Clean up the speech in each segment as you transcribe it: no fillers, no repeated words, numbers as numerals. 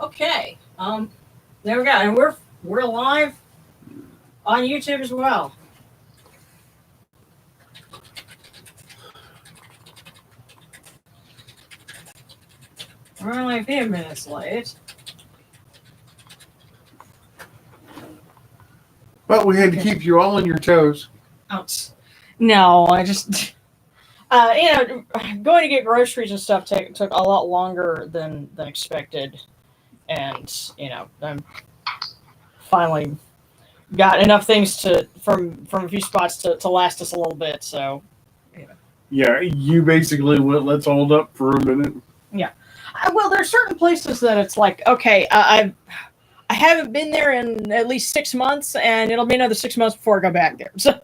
Okay. There we go, and we're live on YouTube as well. We're only a few minutes late. But we had to keep you all on your toes. Oh, no, I just going to get groceries and stuff took a lot longer than expected, and I'm finally got enough things from a few spots to last us a little bit. So Yeah, you basically went, let's hold up for a minute. yeah. Well, there's certain places that it's like, okay, I haven't been there in at least 6 months, and it'll be another 6 months before I go back there. So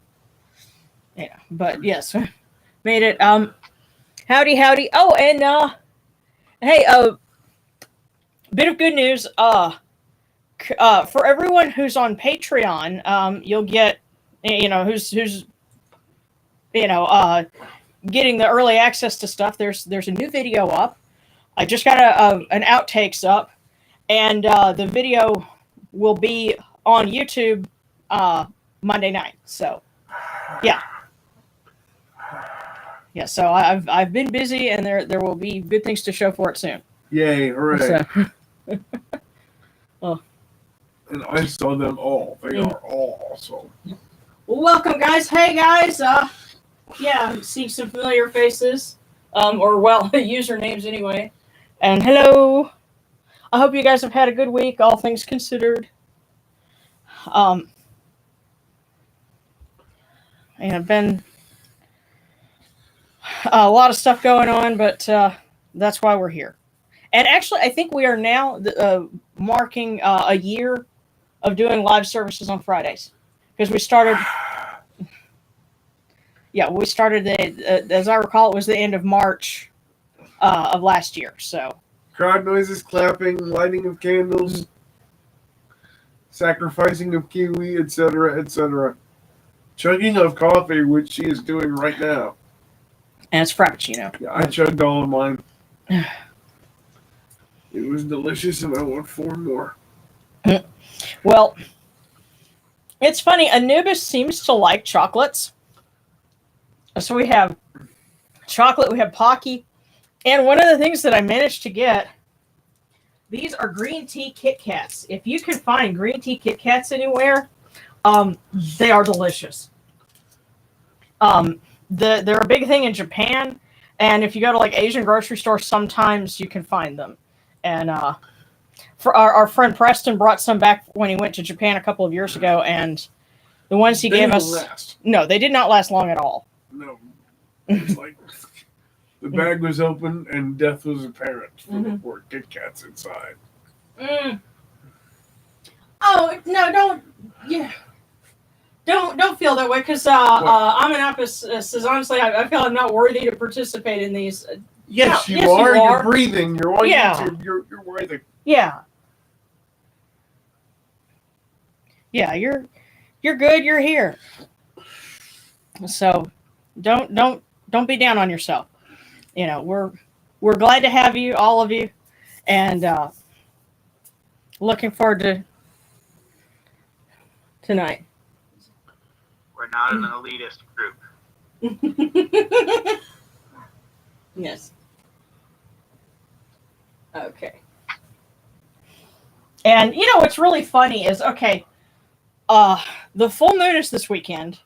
but yes, made it. Howdy. Oh, and hey, bit of good news. For everyone who's on Patreon, you'll get, who's getting the early access to stuff. There's a new video up. I just got an outtakes up, and the video will be on YouTube Monday night. So yeah. So I've been busy, and there will be good things to show for it soon. Yay, hooray. So, well, and I saw them all. They are all awesome. Well, welcome, guys. Hey, guys. See some familiar faces. Usernames anyway. And hello. I hope you guys have had a good week, all things considered. And been a lot of stuff going on, but that's why we're here. And actually, I think we are now marking a year of doing live services on Fridays, because we started. Yeah, we started as I recall, it was the end of March of last year. So crowd noises, clapping, lighting of candles, sacrificing of kiwi, etc., etc. Chugging of coffee, which she is doing right now. And it's Frappuccino. Yeah, I chugged all of mine. It was delicious, and I want 4 more. Well, it's funny. Anubis seems to like chocolates. So we have chocolate, we have Pocky, and one of the things that I managed to get, these are green tea Kit Kats. If you can find green tea Kit Kats anywhere, they are delicious. They're a big thing in Japan, and if you go to like Asian grocery stores, sometimes you can find them. And for our friend Preston brought some back when he went to Japan a couple of years ago, and the ones he gave us, no, they did not last long at all. No, it's like the bag was open and death was apparent for the poor Kit Kats inside. Oh no! Don't feel that way, because Anubis says honestly, I feel I'm not worthy to participate in these. Yes, you are. You're breathing. You're on YouTube. You're breathing. Yeah. Yeah, you're good. You're here. So don't be down on yourself. We're glad to have you, all of you, and looking forward to tonight. We're not an elitist group. Yes. Okay. And what's really funny is, the full moon is this weekend.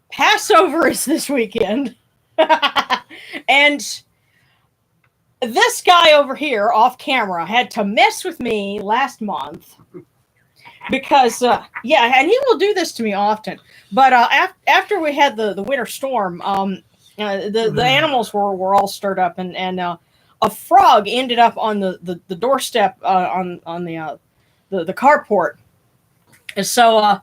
Passover is this weekend. And this guy over here off camera had to mess with me last month because, and he will do this to me often. But after we had the winter storm, the animals were all stirred up, and a frog ended up on the doorstep on the carport. And so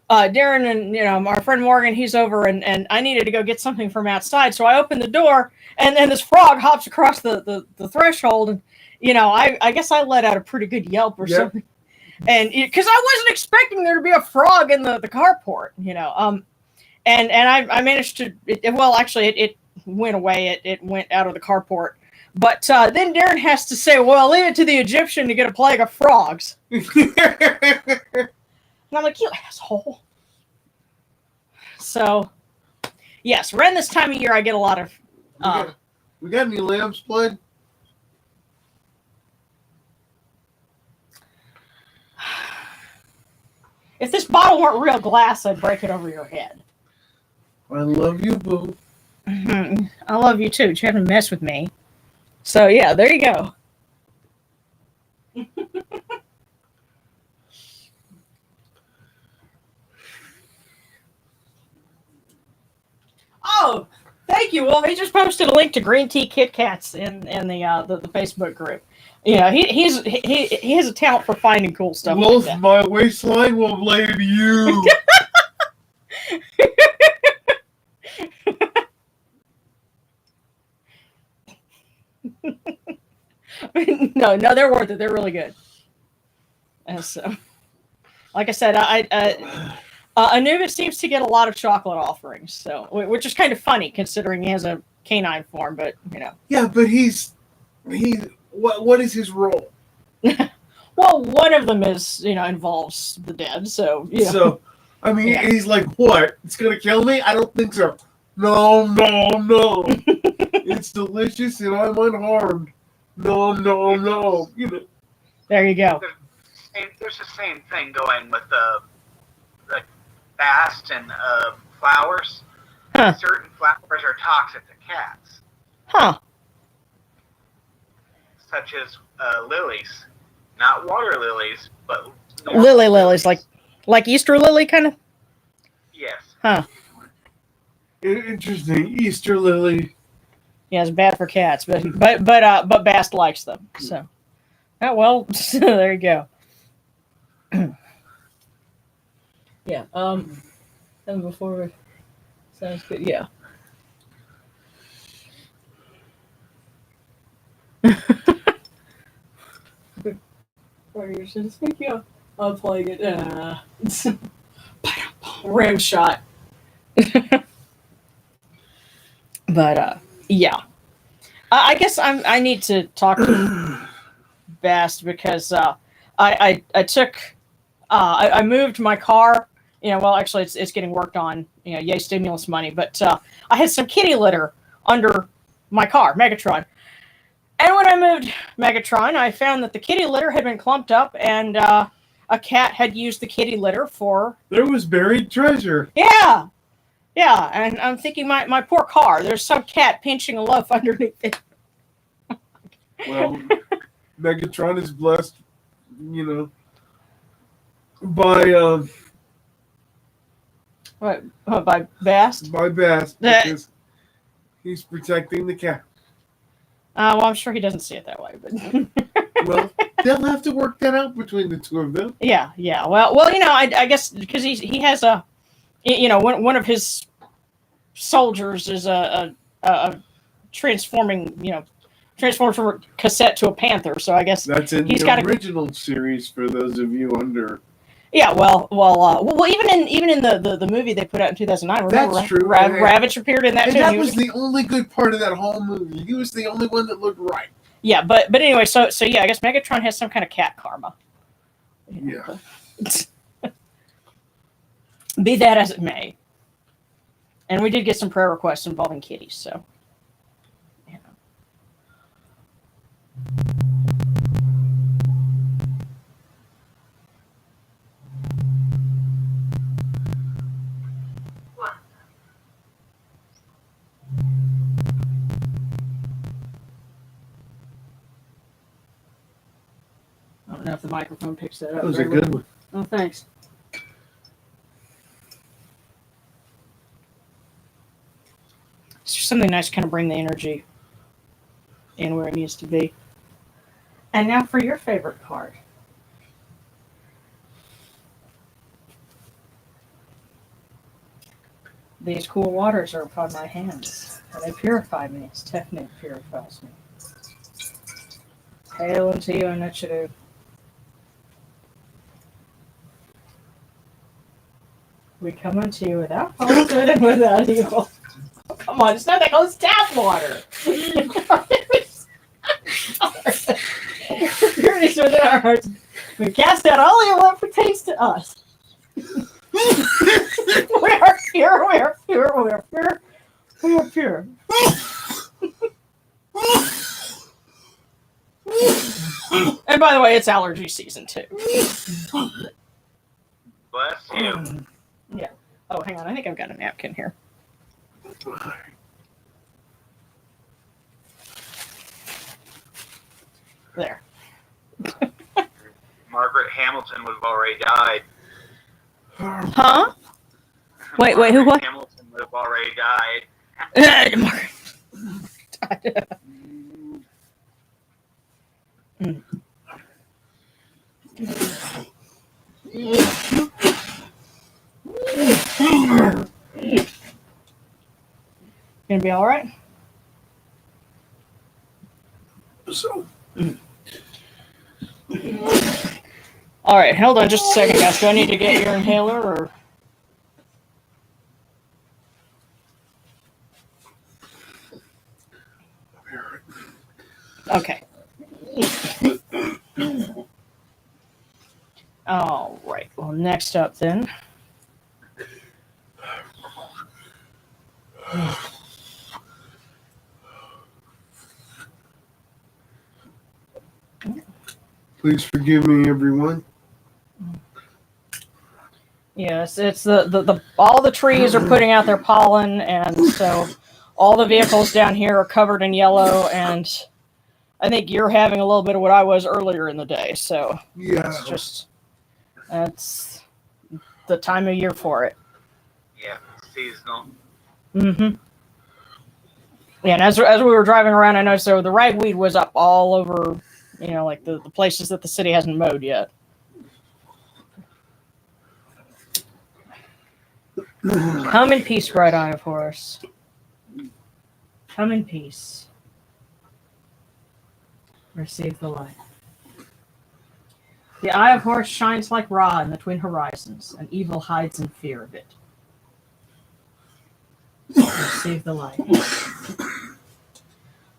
Darren and our friend Morgan, he's over, and I needed to go get something from outside, so I opened the door, and then this frog hops across the threshold, and I guess I let out a pretty good yelp or something, and because I wasn't expecting there to be a frog in the carport, and I managed to it went away. It went out of the carport, But then Darren has to say, well, leave it to the Egyptian to get a plague of frogs. And I'm like, you asshole. So, yes, around this time of year, I get a lot of... we got any lambs played? If this bottle weren't real glass, I'd break it over your head. I love you, boo. Mm-hmm. I love you, too, but you haven't messed with me. So, yeah, there you go. Oh, thank you. Well, he just posted a link to green tea Kit Kats in the Facebook group. You know, he has a talent for finding cool stuff. Wolf, like that. my waistline will blame you. No, they're worth it. They're really good. And so, like I said, Anubis seems to get a lot of chocolate offerings, so which is kind of funny considering he has a canine form. But you know, yeah, but he's what is his role? Well, one of them is involves the dead. So yeah. So I mean, he's like, what? It's gonna kill me? I don't think so. No. It's delicious and I'm unharmed. No. You know. There you go. There's the same thing going with the bast and flowers. Huh. Certain flowers are toxic to cats. Huh. Such as lilies. Not water lilies, but lilies, like Easter lily kind of. Yes. Huh. Interesting. Easter lily. Yeah, it's bad for cats, but Bast likes them. So, oh well, there you go. Yeah. And before sounds good. Yeah. Yeah, I'll play it. Rim shot. But yeah, I guess I need to talk to Bast because I took I moved my car. Well, actually, it's getting worked on. Yay stimulus money. But I had some kitty litter under my car, Megatron. And when I moved Megatron, I found that the kitty litter had been clumped up, and a cat had used the kitty litter for... There was buried treasure. Yeah, and I'm thinking, my poor car, there's some cat pinching a loaf underneath it. Well, Megatron is blessed, by... What, by Bast? By Bast, because he's protecting the cat. Well, I'm sure he doesn't see it that way, but well, they'll have to work that out between the two of them. Yeah. Well, I guess because he has a, one of his soldiers is a transformed from a cassette to a panther. So I guess that's in he's the original series for those of you under. Yeah, well, even in the movie they put out in 2009, remember, that's true. Ravage appeared in that and too. That was the only good part of that whole movie. He was the only one that looked right. Yeah, but anyway, so yeah, I guess Megatron has some kind of cat karma. Yeah. Be that as it may, and we did get some prayer requests involving kitties, so. I don't know if the microphone picks that up. That was a good one. Oh, thanks. It's just something nice to kind of bring the energy in where it needs to be. And now for your favorite card. These cool waters are upon my hands, and they purify me as Technic purifies me. Hail unto you, initiative. We come unto you without falsehood and without evil. Oh, come on, it's not that close tap water. impurities within our hearts. We cast out all evil that pertains to us. We are pure, we are pure, we are pure, we are pure. And by the way, it's allergy season too. Bless you. Yeah. Oh, hang on. I think I've got a napkin here. There. Margaret Hamilton would have already died. Huh? Wait, who Margaret what? Hamilton would have already died. Gonna be all right. So. All right, hold on just a second, guys. Do I need to get your inhaler or? Okay. All right. Well, next up then. Please forgive me, everyone. Yes, it's the all the trees are putting out their pollen, and so all the vehicles down here are covered in yellow, and I think you're having a little bit of what I was earlier in the day. So Yeah. that's the time of year for it. Yeah, seasonal. Mm-hmm. Yeah, and as we were driving around, I noticed the ragweed was up all over, like the places that the city hasn't mowed yet. Come in peace, bright eye of Horus. Come in peace. Receive the light. The eye of Horus shines like Ra in the twin horizons, and evil hides in fear of it. Receive the light.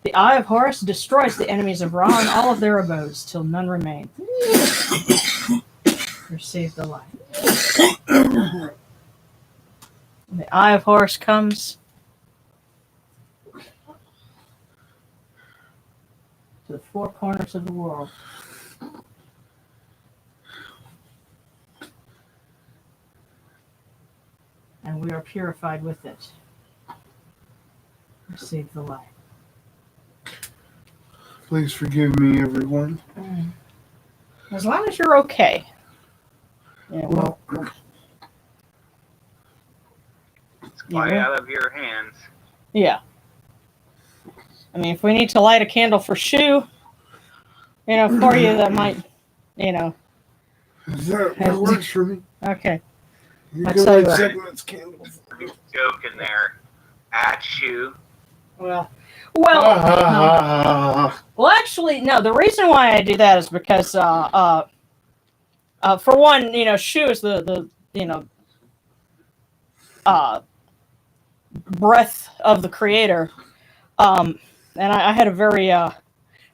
The eye of Horus destroys the enemies of Ra and all of their abodes, till none remain. Receive the light. The eye of Horus comes to the four corners of the world. And we are purified with it. Receive the light. Please forgive me, everyone. As long as you're okay. Yeah, Well, It's quite out of your hands. yeah. I mean, if we need to light a candle for Shu, for you, that might, that works for me. Okay. You I'll can tell you light what. segments candle for me. Joke in there. At you. Well, actually, no. The reason why I do that is because, for one, Shu is the breath of the Creator, and I had a very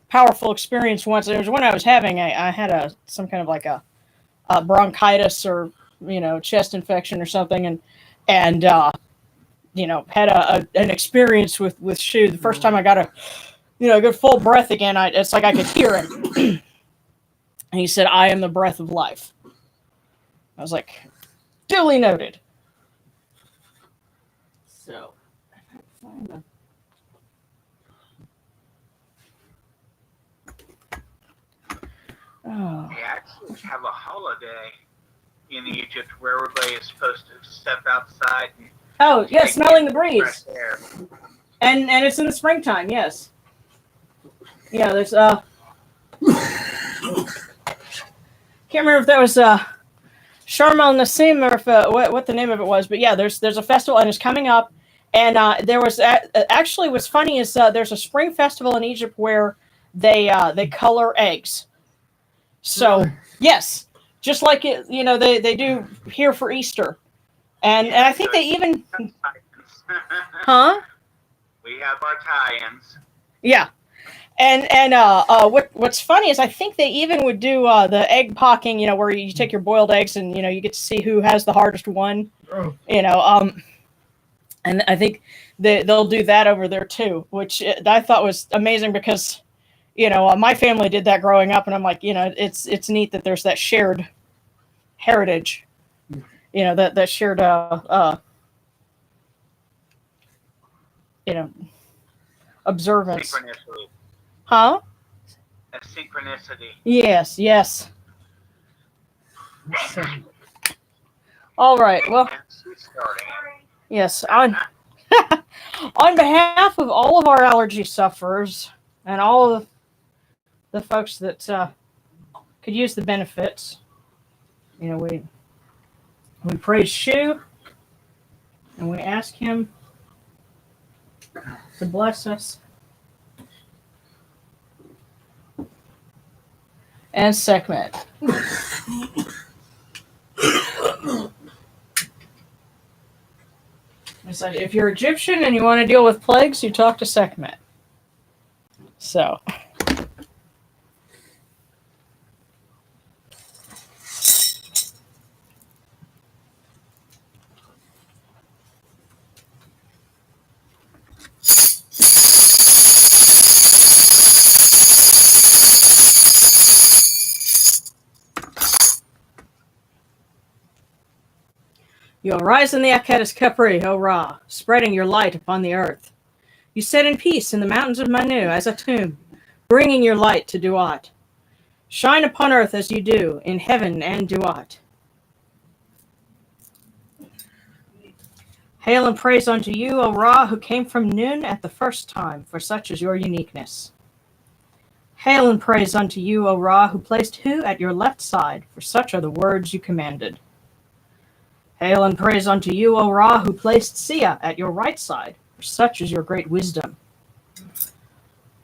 powerful experience once. It was when I was having I had some kind of like a bronchitis or chest infection or something, and had an experience with Shu. The first time I got a good full breath again, it's like I could hear it. And he said, "I am the breath of life." I was like, duly noted. So, oh. They actually have a holiday in Egypt where everybody is supposed to step outside and Oh, yeah, smelling the breeze. fresh air. And it's in the springtime, yes. Yeah, there's can't remember if that was Sharm el Nassim or if, what the name of it was, but yeah, there's a festival and it's coming up, and there was actually what's funny is there's a spring festival in Egypt where they color eggs. So yes, just like it, they do here for Easter, and I think they even huh. We have our tie-ins. Yeah. What's funny is I think they even would do the egg pocking, where you take your boiled eggs and you get to see who has the hardest one. Oh, And I think they'll do that over there too, which I thought was amazing because my family did that growing up, and I'm like, it's neat that there's that shared heritage, that shared you know observance. Synchronicity. Huh? A synchronicity. Yes, yes. So, all right. Well, And she's starting it. yes. On behalf of all of our allergy sufferers and all of the folks that could use the benefits, we praise Shu and we ask him to bless us and Sekhmet. It's like, if you're Egyptian and you want to deal with plagues, you talk to Sekhmet. So. You arise in the Aketis Kepri, O Ra, spreading your light upon the earth. You sit in peace in the mountains of Manu as a tomb, bringing your light to Duat. Shine upon earth as you do in heaven and Duat. Hail and praise unto you, O Ra, who came from Nun at the first time, for such is your uniqueness. Hail and praise unto you, O Ra, who placed Hu at your left side, for such are the words you commanded. Hail and praise unto you, O Ra, who placed Sia at your right side, for such is your great wisdom.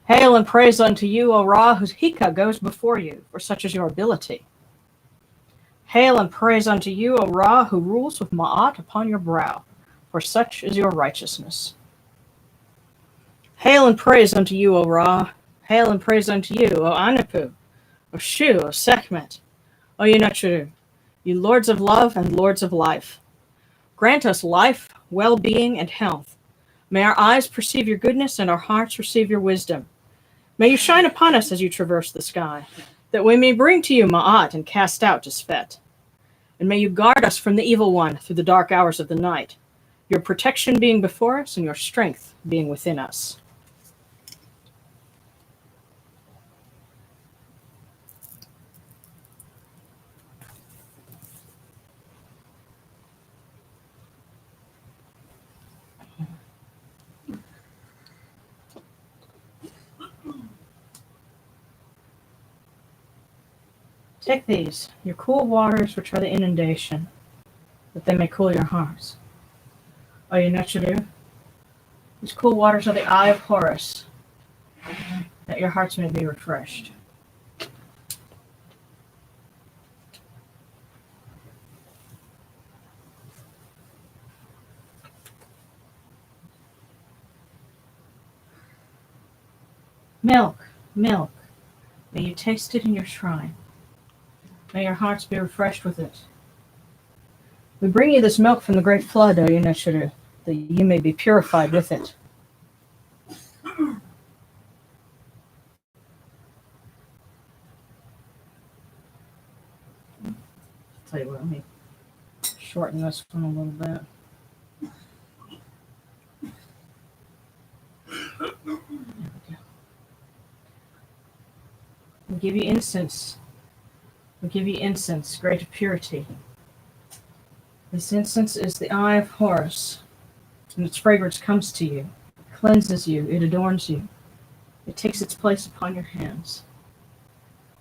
Hail and praise unto you, O Ra, whose Hika goes before you, for such is your ability. Hail and praise unto you, O Ra, who rules with Ma'at upon your brow, for such is your righteousness. Hail and praise unto you, O Ra. Hail and praise unto you, O Anapu, O Shu, O Sekhmet, O Yunachuru, you lords of love and lords of life. Grant us life, well-being, and health. May our eyes perceive your goodness and our hearts receive your wisdom. May you shine upon us as you traverse the sky, that we may bring to you Ma'at and cast out Desfet. And may you guard us from the evil one through the dark hours of the night, your protection being before us and your strength being within us. Take these, your cool waters, which are the inundation, that they may cool your hearts. O Yunachuru, these cool waters are the eye of Horus, that your hearts may be refreshed. Milk, milk, may you taste it in your shrine. May your hearts be refreshed with it. We bring you this milk from the great flood, O Yunachuru, that you may be purified with it. Tell you what, let me shorten this one a little bit. There we go. We give you incense. We give you incense, great purity. This incense is the eye of Horus, and its fragrance comes to you, it cleanses you, it adorns you. It takes its place upon your hands.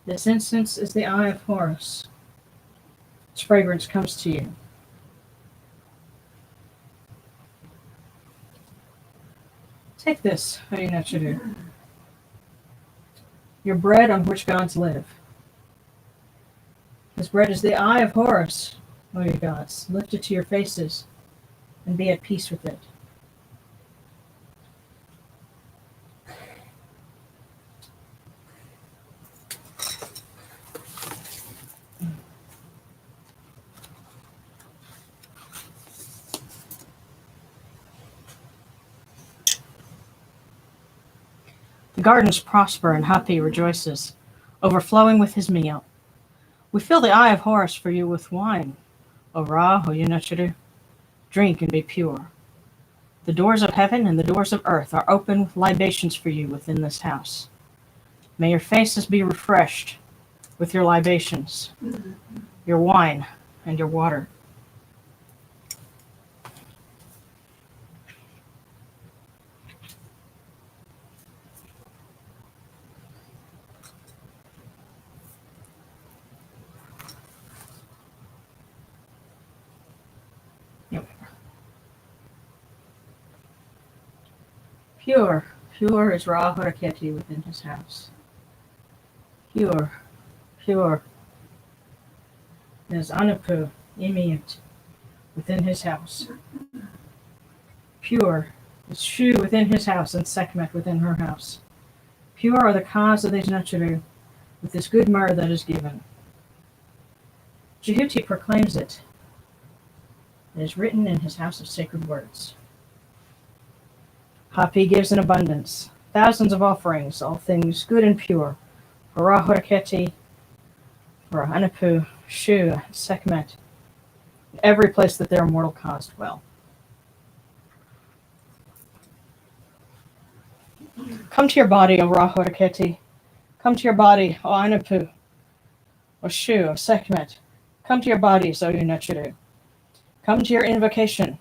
This incense is the eye of Horus. Its fragrance comes to you. Take this, O Yunachuru, your bread on which gods live. This bread is the eye of Horus, O you gods. Lift it to your faces and be at peace with it. The gardens prosper and Hapi rejoices, overflowing with his meal. We fill the eye of Horus for you with wine. O Ra, O Yunachiru, drink and be pure. The doors of heaven and the doors of earth are open with libations for you within this house. May your faces be refreshed with your libations, your wine, and your water. Pure, pure is Ra Horaketi within his house. Pure, pure is Anupu Imiut within his house. Pure is Shu within his house and Sekhmet within her house. Pure are the cause of these Natcharu with this good myrrh that is given. Jehuti proclaims it. It is written in his house of sacred words. Hapi gives in abundance, thousands of offerings, all things good and pure, for Ra Horaketi, for Anupu, Shu, Sekhmet, every place that their mortal cause dwell. Come to your body, O Ra Horaketi. Come to your body, O Anupu, O Shu, O Sekhmet. Come to your bodies, O Yunachiru. Come to your invocation.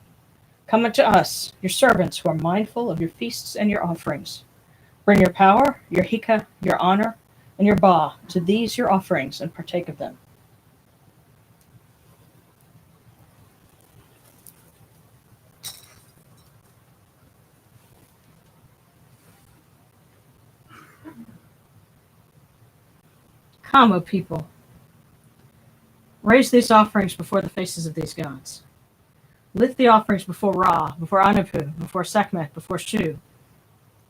Come unto us, your servants who are mindful of your feasts and your offerings. Bring your power, your hika, your honor, and your ba to these your offerings and partake of them. Come, O people. Raise these offerings before the faces of these gods. Lift the offerings before Ra, before Anupu, before Sekhmet, before Shu.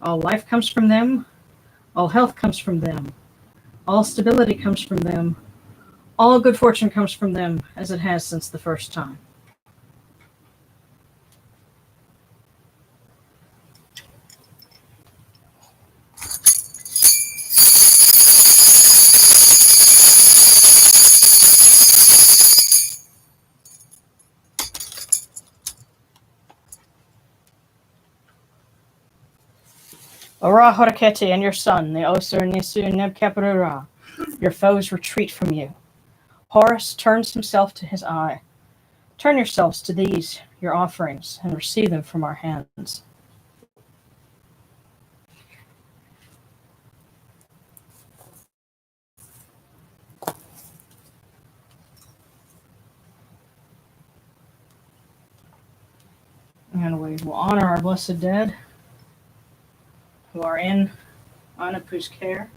All life comes from them. All health comes from them. All stability comes from them. All good fortune comes from them, as it has since the first time. O Ra Horaketi and your son, the Osir Nisu Nebkapurura, your foes retreat from you. Horus turns himself to his eye. Turn yourselves to these, your offerings, and receive them from our hands. And we will honor our blessed dead who are in Anupu's care.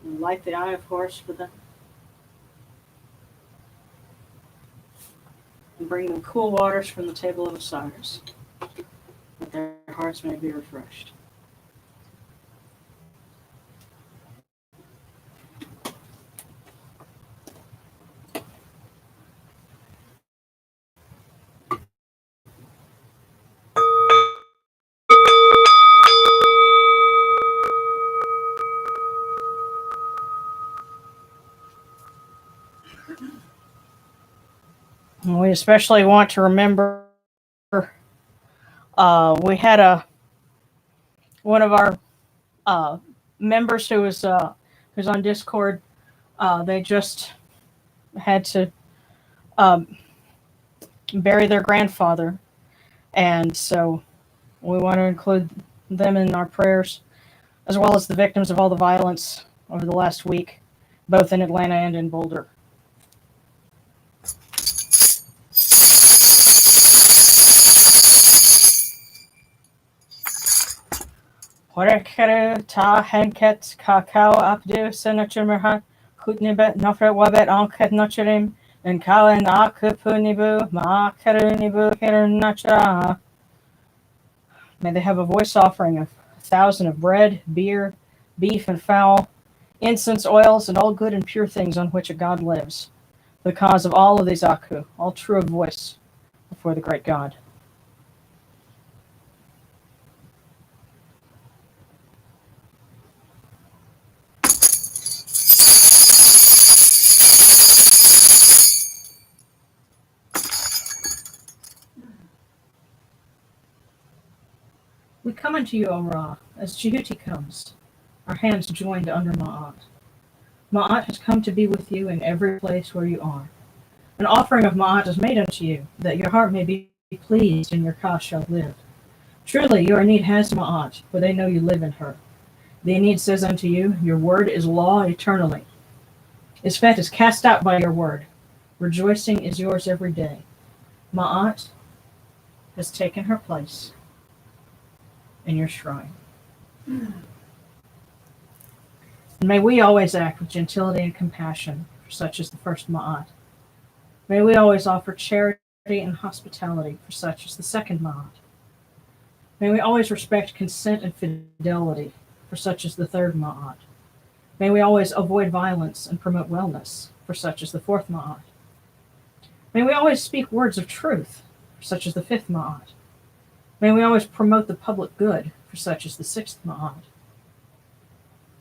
And light the eye of Horus for them. And bring them cool waters from the table of Osiris, that their hearts may be refreshed. And we especially want to remember we had one of our members who's on Discord. They just had to bury their grandfather, and so we want to include them in our prayers, as well as the victims of all the violence over the last week, both in Atlanta and in Boulder. Horekere ta henket kakao abdu senachimmerha kutnibet nofre wabet anket nochirim and kawen akupunibu ma kerunibu nacha. May they have a voice offering of 1,000 of bread, beer, beef, and fowl, incense, oils, and all good and pure things on which a god lives, the cause of all of these Aku, all true of voice before the great God. come unto you, O Ra, as Jehuti comes, our hands joined under Ma'at. Ma'at has come to be with you in every place where you are. An offering of Ma'at is made unto you, that your heart may be pleased and your Ka shall live. Truly, your need has Ma'at, for they know you live in her. The need says unto you, your word is law eternally. Isfet is cast out by your word. Rejoicing is yours every day. Ma'at has taken her place in your shrine. And may we always act with gentility and compassion, for such is the first Ma'at. May we always offer charity and hospitality, for such is the second Ma'at. May we always respect consent and fidelity, for such is the third Ma'at. May we always avoid violence and promote wellness, for such is the fourth Ma'at. May we always speak words of truth, for such is the fifth Ma'at. May we always promote the public good, for such is the sixth Ma'at.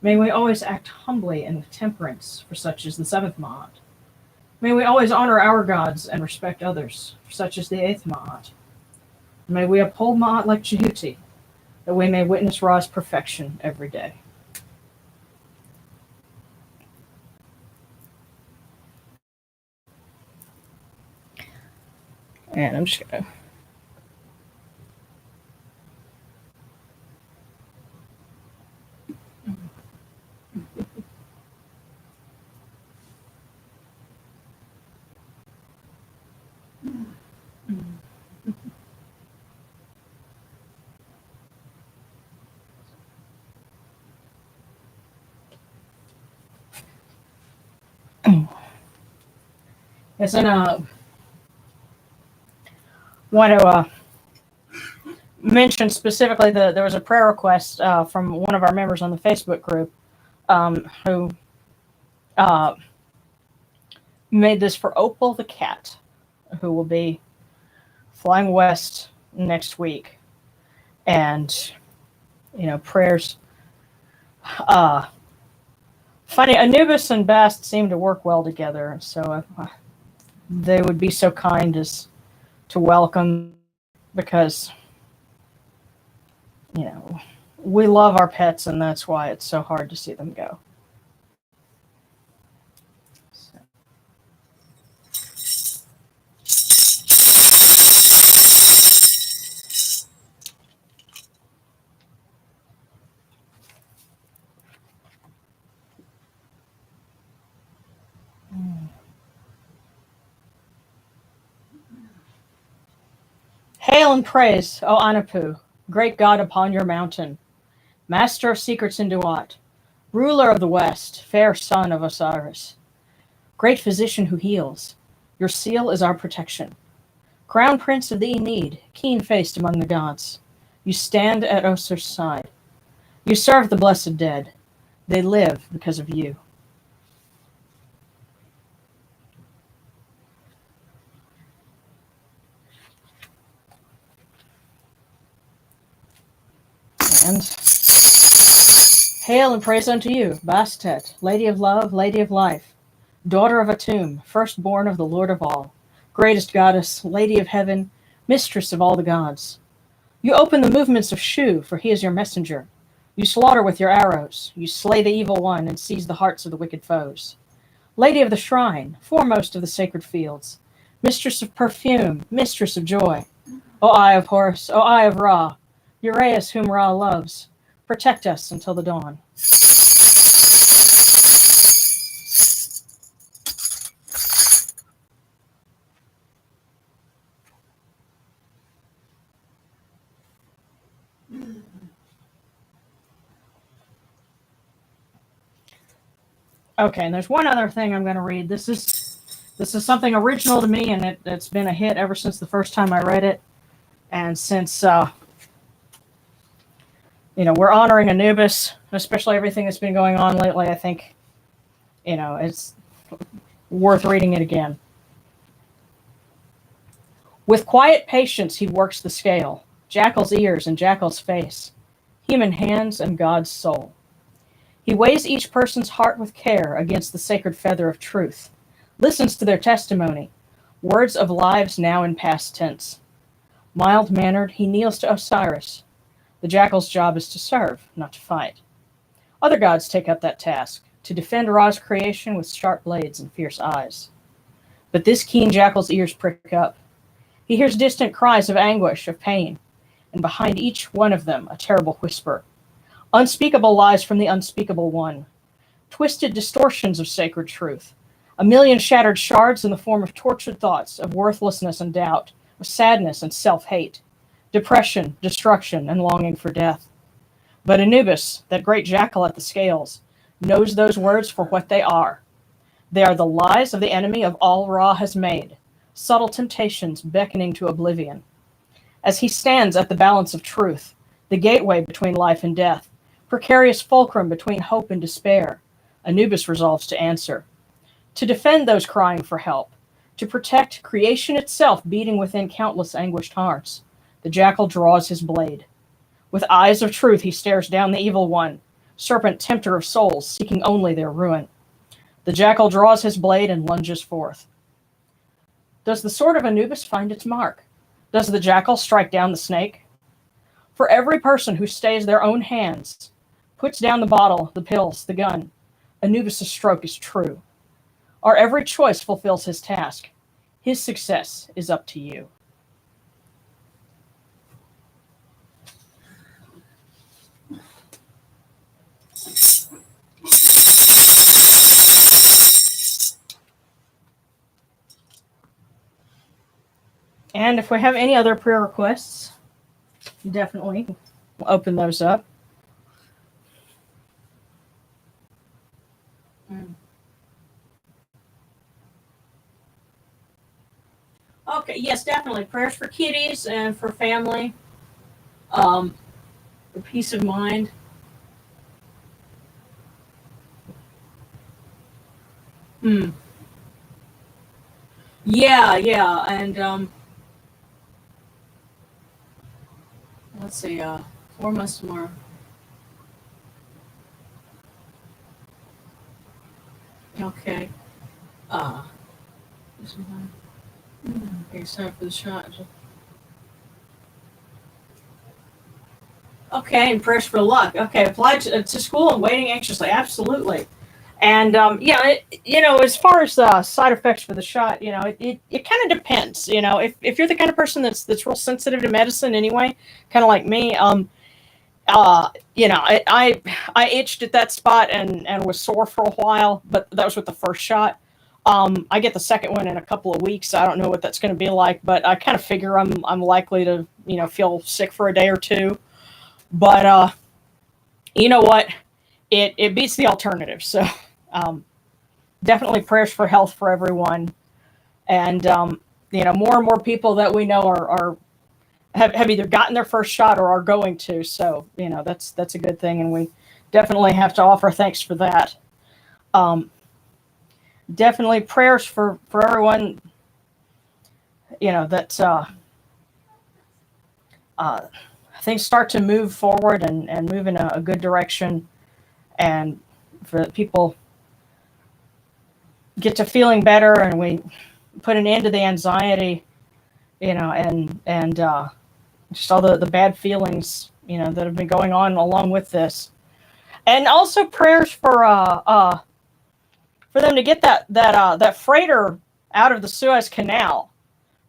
May we always act humbly and with temperance, for such is the seventh Ma'at. May we always honor our gods and respect others, for such is the eighth Ma'at. May we uphold Ma'at like Jehuti, that we may witness Ra's perfection every day. And I'm just going to... Yes, and want to mention specifically that there was a prayer request from one of our members on the Facebook group who made this for Opal the cat, who will be flying west next week. And, you know, prayers. Funny, Anubis and Bast seem to work well together, so they would be so kind as to welcome, because, you know, we love our pets, and that's why it's so hard to see them go. Hail and praise, O Anapu, great God upon your mountain, master of secrets in Duat, ruler of the west, fair son of Osiris, great physician who heals. Your seal is our protection. Crown prince of the Enid, keen-faced among the gods, you stand at Osir's side. You serve the blessed dead. They live because of you. And hail and praise unto you, Bastet, Lady of Love, Lady of Life, daughter of Atum, firstborn of the Lord of all, greatest goddess, Lady of Heaven, mistress of all the gods. You open the movements of Shu, for he is your messenger. You slaughter with your arrows. You slay the evil one and seize the hearts of the wicked foes. Lady of the shrine, foremost of the sacred fields, mistress of perfume, mistress of joy. O Eye of Horus, O Eye of Ra, Uraeus whom Ra loves, protect us until the dawn. Okay, and there's one other thing I'm going to read. This is something original to me, and it's been a hit ever since the first time I read it. And since, you know, we're honoring Anubis, especially everything that's been going on lately, I think, you know, it's worth reading it again. With quiet patience he works the scale, jackal's ears and jackal's face, human hands and God's soul. He weighs each person's heart with care against the sacred feather of truth, listens to their testimony, words of lives now in past tense. Mild-mannered, he kneels to Osiris. The jackal's job is to serve, not to fight. Other gods take up that task, to defend Ra's creation with sharp blades and fierce eyes. But this keen jackal's ears prick up. He hears distant cries of anguish, of pain, and behind each one of them a terrible whisper. Unspeakable lies from the unspeakable one. Twisted distortions of sacred truth. A million shattered shards in the form of tortured thoughts, of worthlessness and doubt, of sadness and self-hate, depression, destruction, and longing for death. But Anubis, that great jackal at the scales, knows those words for what they are. They are the lies of the enemy of all Ra has made, subtle temptations beckoning to oblivion. As he stands at the balance of truth, the gateway between life and death, precarious fulcrum between hope and despair, Anubis resolves to answer, to defend those crying for help, to protect creation itself beating within countless anguished hearts. The jackal draws his blade. With eyes of truth he stares down the evil one, serpent tempter of souls, seeking only their ruin. The jackal draws his blade and lunges forth. Does the sword of Anubis find its mark? Does the jackal strike down the snake? For every person who stays their own hands, puts down the bottle, the pills, the gun, Anubis' stroke is true. Our every choice fulfills his task. His success is up to you. And if we have any other prayer requests, definitely we'll open those up. Okay, yes, definitely. Prayers for kitties and for family, for peace of mind. Yeah, and let's see, 4 months tomorrow. Okay. It's time for the shot. Okay, and prayers for luck. Okay, applied to school and waiting anxiously. Absolutely. And as far as side effects for the shot, it kind of depends. If you're the kind of person that's real sensitive to medicine anyway, kind of like me, I itched at that spot and was sore for a while, but that was with the first shot. I get the second one in a couple of weeks. I don't know what that's going to be like, but I kind of figure I'm likely to feel sick for a day or two. But you know what? It beats the alternative. So definitely prayers for health for everyone, and more and more people that we know have either gotten their first shot or are going to. So that's a good thing, and we definitely have to offer thanks for that. Definitely prayers for everyone, that things start to move forward and move in a good direction, and for people get to feeling better, and we put an end to the anxiety, and just all the bad feelings, that have been going on along with this. And also prayers for them to get that freighter out of the Suez Canal.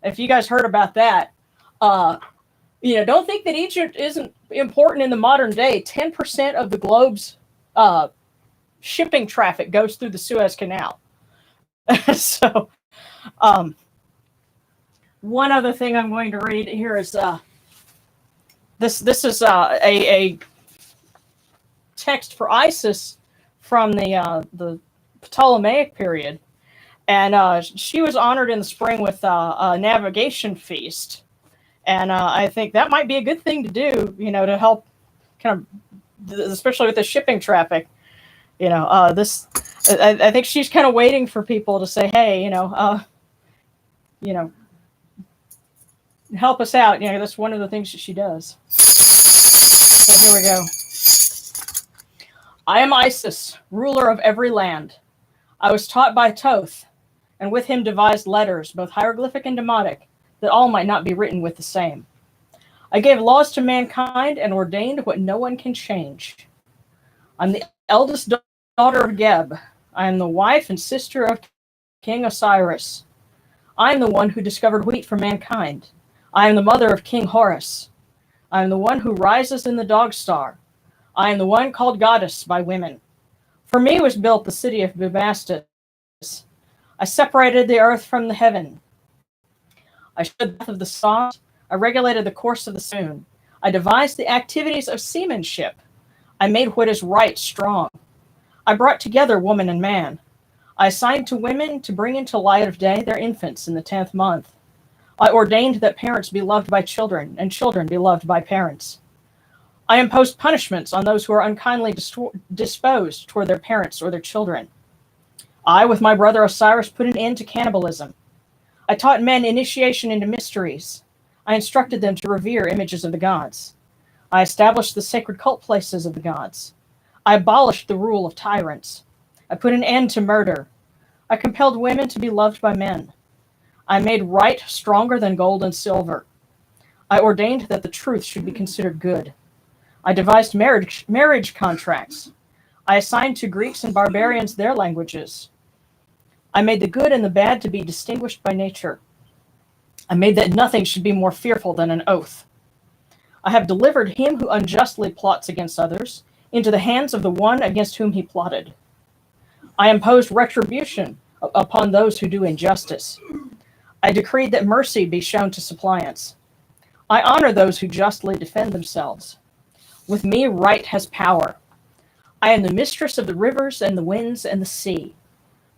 If you guys heard about that, don't think that Egypt isn't important in the modern day. 10% of the globe's shipping traffic goes through the Suez Canal. So, one other thing I'm going to read here is this is a text for Isis from the Ptolemaic period, and she was honored in the spring with a navigation feast, and I think that might be a good thing to do, to help kind of, especially with the shipping traffic. This I think she's kind of waiting for people to say, hey, help us out. That's one of the things that she does. So here we go. I am Isis, ruler of every land. I was taught by Thoth, and with him devised letters, both hieroglyphic and demotic, that all might not be written with the same. I gave laws to mankind and ordained what no one can change. I'm the eldest daughter of Geb. I am the wife and sister of King Osiris. I am the one who discovered wheat for mankind. I am the mother of King Horus. I am the one who rises in the dog star. I am the one called goddess by women. For me was built the city of Bubastis. I separated the earth from the heaven. I showed the path of the stars. I regulated the course of the moon. I devised the activities of seamanship. I made what is right strong. I brought together woman and man. I assigned to women to bring into light of day their infants in the 10th month. I ordained that parents be loved by children, and children be loved by parents. I imposed punishments on those who are unkindly disposed toward their parents or their children. I, with my brother Osiris, put an end to cannibalism. I taught men initiation into mysteries. I instructed them to revere images of the gods. I established the sacred cult places of the gods. I abolished the rule of tyrants. I put an end to murder. I compelled women to be loved by men. I made right stronger than gold and silver. I ordained that the truth should be considered good. I devised marriage contracts. I assigned to Greeks and barbarians their languages. I made the good and the bad to be distinguished by nature. I made that nothing should be more fearful than an oath. I have delivered him who unjustly plots against others into the hands of the one against whom he plotted. I imposed retribution upon those who do injustice. I decreed that mercy be shown to suppliants. I honor those who justly defend themselves. With me, right has power. I am the mistress of the rivers and the winds and the sea.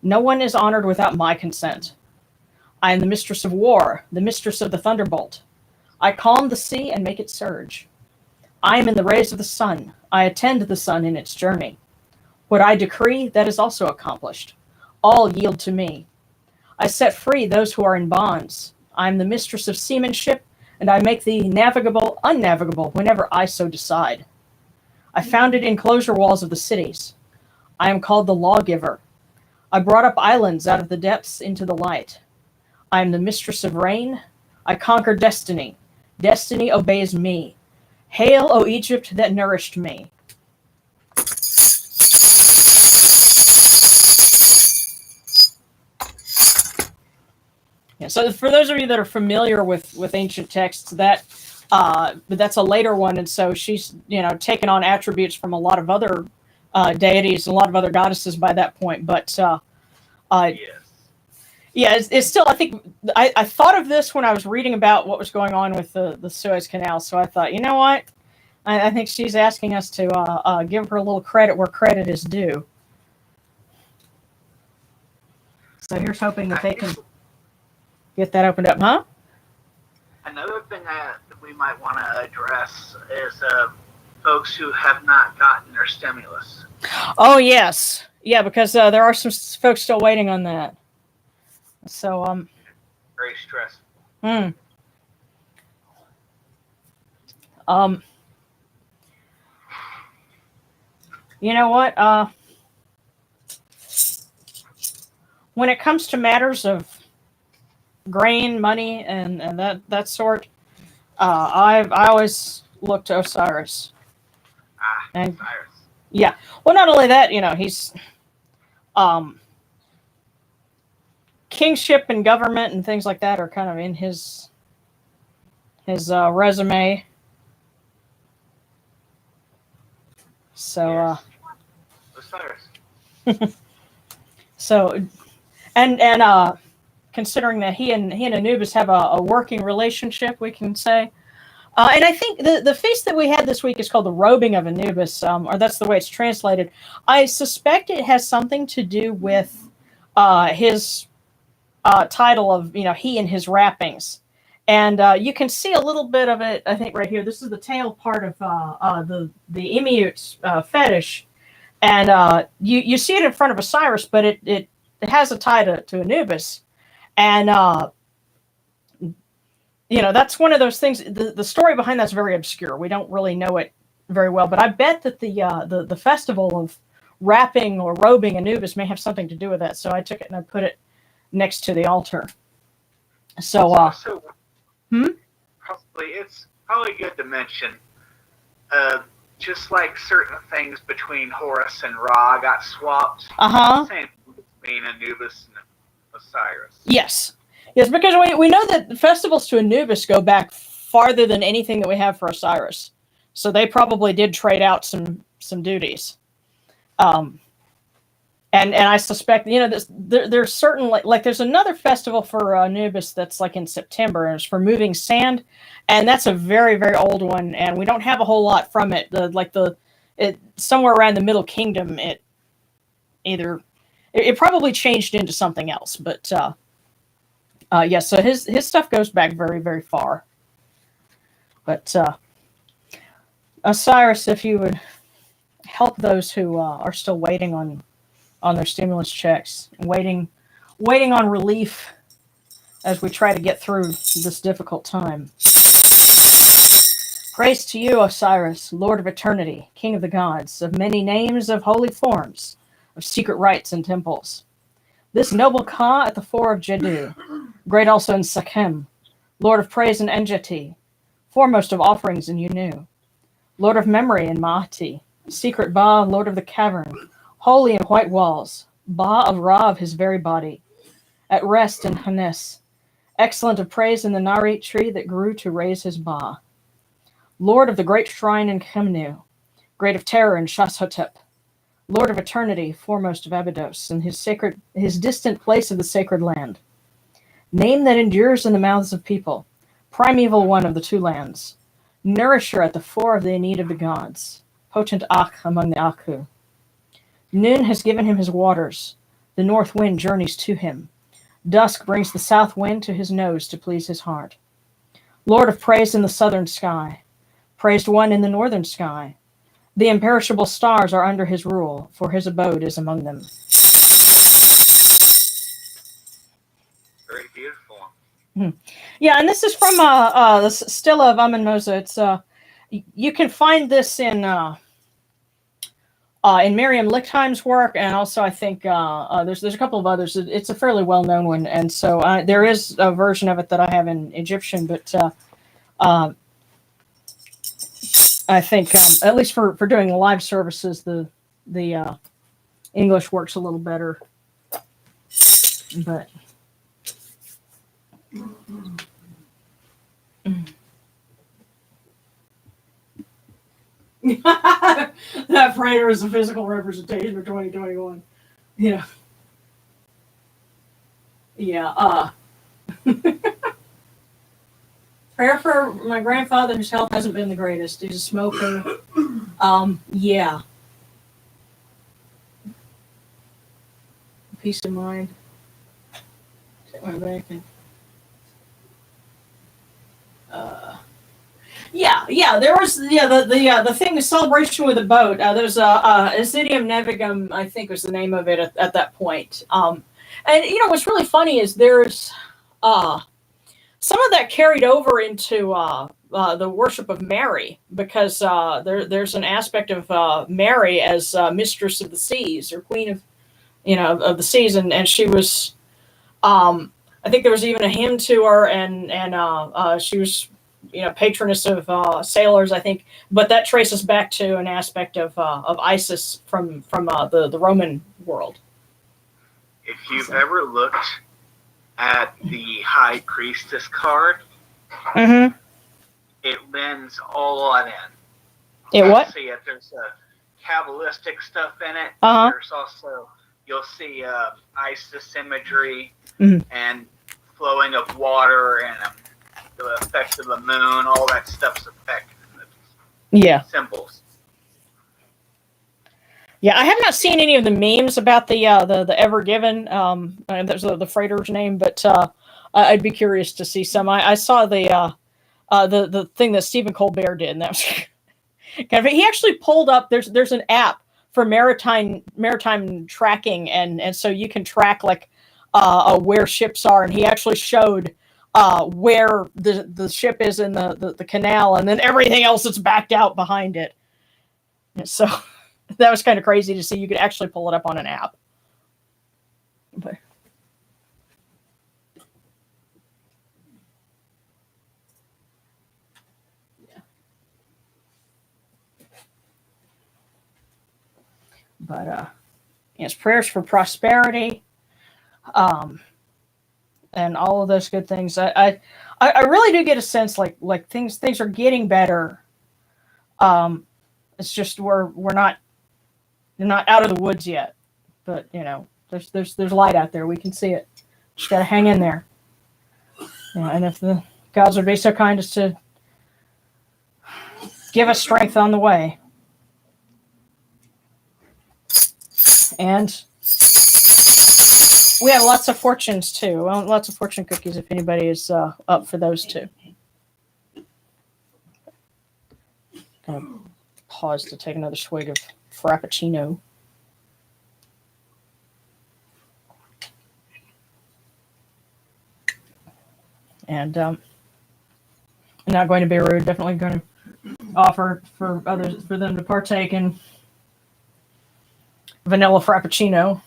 No one is honored without my consent. I am the mistress of war, the mistress of the thunderbolt. I calm the sea and make it surge. I am in the rays of the sun. I attend the sun in its journey. What I decree, that is also accomplished. All yield to me. I set free those who are in bonds. I am the mistress of seamanship, and I make the navigable unnavigable whenever I so decide. I founded enclosure walls of the cities. I am called the lawgiver. I brought up islands out of the depths into the light. I am the mistress of rain. I conquer destiny. Destiny obeys me. Hail, O Egypt, that nourished me. Yeah, so for those of you that are familiar with ancient texts, that's a later one, and so she's taken on attributes from a lot of other deities and a lot of other goddesses by that point. But Yes. yeah, it's still. I think I thought of this when I was reading about what was going on with the Suez Canal. So I thought, you know what, I think she's asking us to give her a little credit where credit is due. So here's hoping that they can get that opened up, huh? Another thing that we might want to address is folks who have not gotten their stimulus. Oh, yes. Yeah, because there are some folks still waiting on that. So, Very stressful. You know what? When it comes to matters of grain, money, and that sort, I always look to Osiris. And Osiris. yeah, well, not only that, he's kingship and government and things like that are kind of in his resume. So Yes. Osiris. so and considering that he and Anubis have a working relationship, we can say. And I think the feast that we had this week is called the Robing of Anubis, or that's the way it's translated. I suspect it has something to do with his title of, he and his wrappings. And you can see a little bit of it, I think, right here. This is the tail part of the Immute fetish. And you see it in front of Osiris, but it has a tie to Anubis. And that's one of those things. The story behind that's very obscure. We don't really know it very well. But I bet that the festival of wrapping or robing Anubis may have something to do with that. So I took it and I put it next to the altar. So, Possibly probably good to mention, just like certain things between Horus and Ra got swapped. Same between Anubis and Osiris. Yes, because we know that the festivals to Anubis go back farther than anything that we have for Osiris, so they probably did trade out some duties. And I suspect, there's certain like there's another festival for Anubis that's like in September, and it's for moving sand, and that's a very, very old one, and we don't have a whole lot from it. It somewhere around the Middle Kingdom, it probably changed into something else, but yeah. So his stuff goes back very, very far. But Osiris, if you would help those who are still waiting on their stimulus checks, waiting on relief as we try to get through this difficult time. Praise to you, Osiris, Lord of eternity, King of the gods, of many names, of holy forms, of secret rites and temples. This noble Ka at the fore of Jeddu, great also in Sekhem, Lord of praise in Enjati, foremost of offerings in Yunu, Lord of memory in Maati, secret Ba, Lord of the cavern, holy in white walls, Ba of Ra of his very body, at rest in Hanes, excellent of praise in the Narit tree that grew to raise his Ba. Lord of the great shrine in Khemnu, great of terror in Shashotep, Lord of eternity, foremost of Abydos, and his distant place of the sacred land. Name that endures in the mouths of people, primeval one of the two lands, nourisher at the fore of the Aeneid of the gods, potent Akh among the Akhu. Noon has given him his waters. The north wind journeys to him. Dusk brings the south wind to his nose to please his heart. Lord of praise in the southern sky. Praised one in the northern sky. The imperishable stars are under his rule, for his abode is among them. Very beautiful. Yeah, and this is from the Stela of Amun-Mosa. It's you can find this in Miriam Lichtheim's work, and also I think there's a couple of others. It's a fairly well-known one, and so there is a version of it that I have in Egyptian, but I think at least for doing live services, the English works a little better. But that prayer is a physical representation of 2021. Yeah. Yeah. Prayer for my grandfather, whose health hasn't been the greatest. He's a smoker. Yeah. Peace of mind. Take my back and yeah. There was the thing, the celebration with the boat. There's Isidium Nevigum, I think was the name of it at that point. And what's really funny is there's some of that carried over into the worship of Mary, because there's an aspect of Mary as mistress of the seas, or queen of of the seas, and she was I think there was even a hymn to her, and she was patroness of sailors, I think, but that traces back to an aspect of Isis from the Roman world. If you've ever looked at the High Priestess card, it lends all that in. It what? See it. There's Kabbalistic stuff in it. Uh-huh. There's also, you'll see Isis imagery and flowing of water and the effects of the moon. All that stuff's affected in the symbols. Yeah, I have not seen any of the memes about the Ever Given. And there's the freighter's name, but I'd be curious to see some. I saw the thing that Stephen Colbert did, and that was kind of, he actually pulled up. There's an app for maritime tracking, and so you can track like where ships are, and he actually showed where the ship is in the canal, and then everything else that's backed out behind it. So that was kind of crazy to see. You could actually pull it up on an app. But But yes, prayers for prosperity, and all of those good things. I really do get a sense like things are getting better. It's just we're not out of the woods yet, but there's light out there. We can see it. Just gotta hang in there. And if the gods would be so kind as to give us strength on the way. And we have lots of fortunes too. Well, lots of fortune cookies if anybody is up for those too. Gonna pause to take another swig of Frappuccino. And I'm not going to be rude. Definitely going to offer for others for them to partake in vanilla Frappuccino.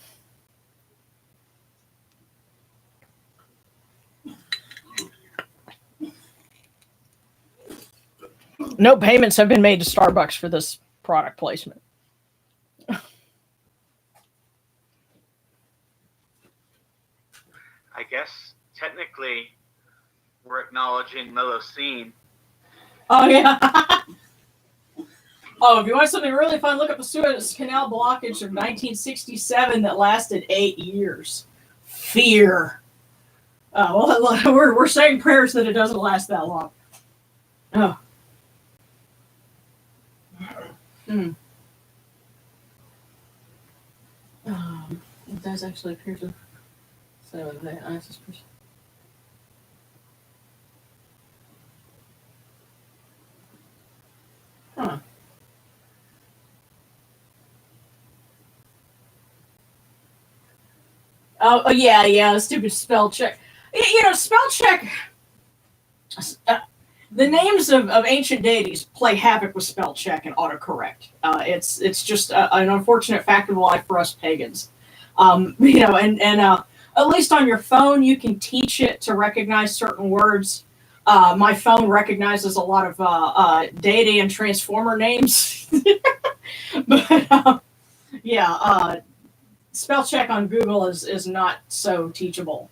No payments have been made to Starbucks for this product placement. I guess technically we're acknowledging Melocene. Oh, yeah. Oh, if you want something really fun, look up the Suez Canal blockage of 1967 that lasted 8 years. Fear. Well, we're saying prayers that it doesn't last that long. Oh. It does actually appear to. So the ISIS person. Huh. Oh yeah, stupid spell check. Spell check. The names of ancient deities play havoc with spell check and autocorrect. It's just an unfortunate fact of life for us pagans. And at least on your phone you can teach it to recognize certain words. My phone recognizes a lot of deity and transformer names, but spell check on Google is not so teachable.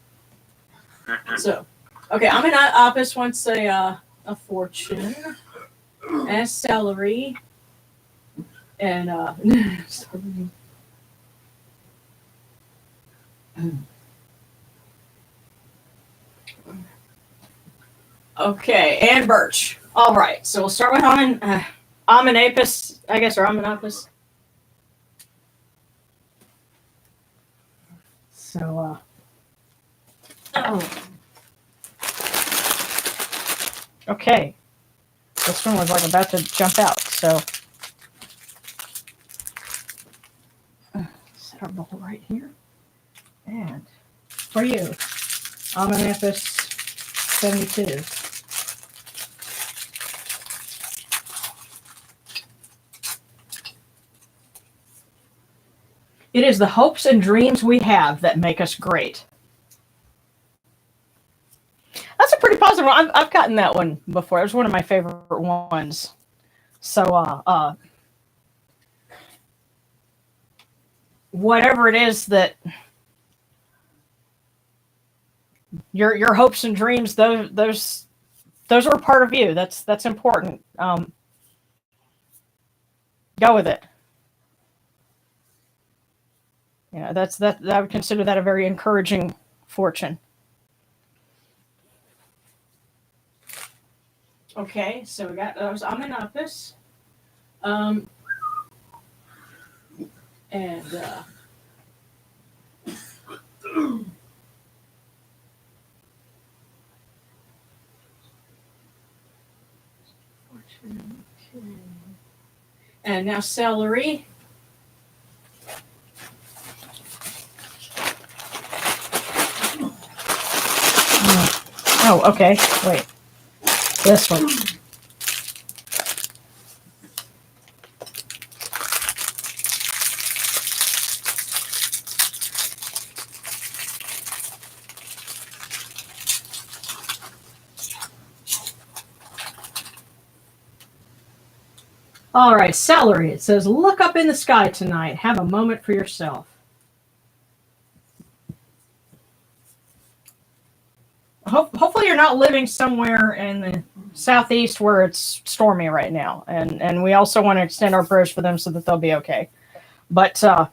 So, okay, I'm gonna Opus wants a fortune, a celery, and okay, and birch. All right, so we'll start with Amanapis, I guess, or Amanapis. So, okay. This one was like about to jump out, so set our bowl right here. And for you, Amanapis 72. It is the hopes and dreams we have that make us great. That's a pretty positive one. I've gotten that one before. It was one of my favorite ones. So, whatever it is that your hopes and dreams, those are a part of you. That's important. Go with it. That I would consider that a very encouraging fortune. Okay, so we got those Amanapis. And and now celery. Oh, okay. Wait. This one. All right, celery. It says, look up in the sky tonight. Have a moment for yourself. Hopefully you're not living somewhere in the southeast where it's stormy right now. And we also want to extend our prayers for them so that they'll be okay. But, I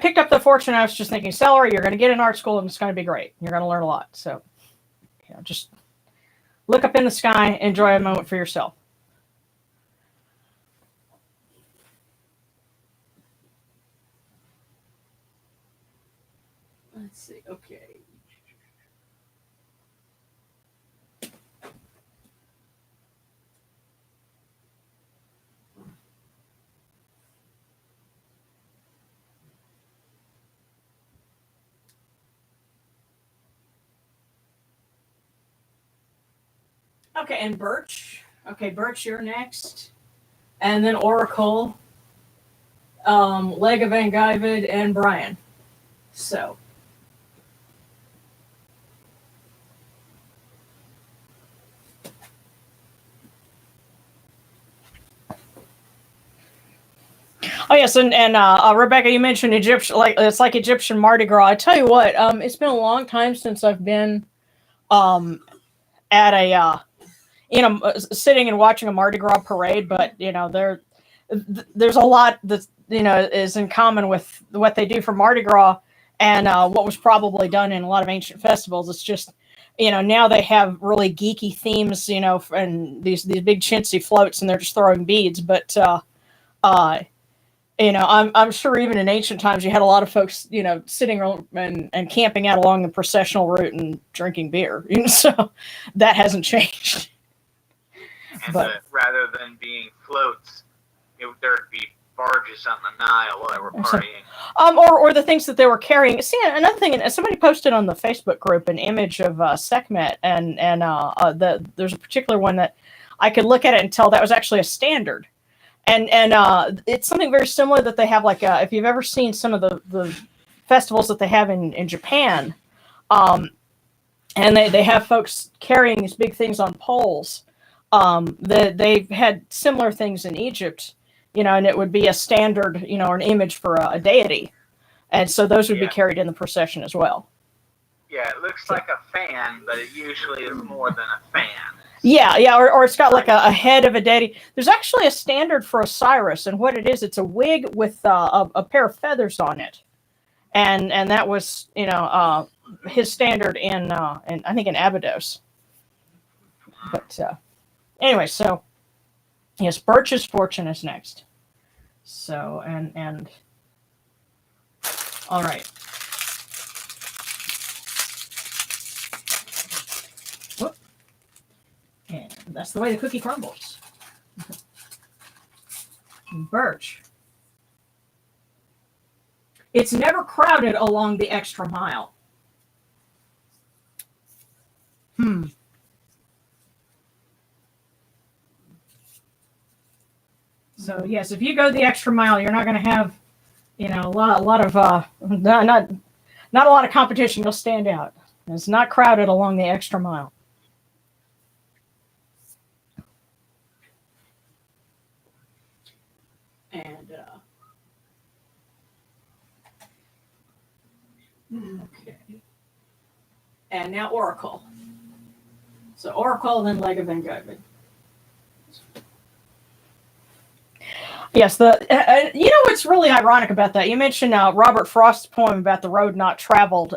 picked up the fortune. I was just thinking, celery, you're going to get in art school and it's going to be great. You're going to learn a lot. So, just look up in the sky, enjoy a moment for yourself. Let's see. Okay. Okay, and Birch. Okay, Birch, you're next. And then Oracle, Leg of Anubis, and Brian. So. Oh yes, and Rebecca, you mentioned Egyptian, it's like Egyptian Mardi Gras. I tell you what, it's been a long time since I've been, at a, sitting and watching a Mardi Gras parade. But there's a lot that is in common with what they do for Mardi Gras and what was probably done in a lot of ancient festivals. It's just, now they have really geeky themes, and these big chintzy floats, and they're just throwing beads, but. I'm sure even in ancient times you had a lot of folks, sitting and camping out along the processional route and drinking beer. So that hasn't changed. And rather than being floats, there'd be barges on the Nile while they were partying. Or the things that they were carrying. See, another thing, somebody posted on the Facebook group an image of Sekhmet, and there's a particular one that I could look at it and tell that was actually a standard. And it's something very similar that they have, like, if you've ever seen some of the festivals that they have in Japan, and they have folks carrying these big things on poles. They've had similar things in Egypt, and it would be a standard, or an image for a deity. And so those would be carried in the procession as well. Yeah, it looks like a fan, but it usually is more than a fan. Yeah, or it's got like a head of a deity. There's actually a standard for Osiris, and what it is, it's a wig with a pair of feathers on it, and that was his standard in I think in Abydos. But anyway, so yes, Birch's fortune is next. So and all right. And that's the way the cookie crumbles. Birch. It's never crowded along the extra mile. So yes, if you go the extra mile, you're not going to have, a lot of not a lot of competition. You'll stand out. It's not crowded along the extra mile. And okay. And now Oracle. So Oracle, then Leg of Anubis. Yes, what's really ironic about that? You mentioned Robert Frost's poem about the road not traveled.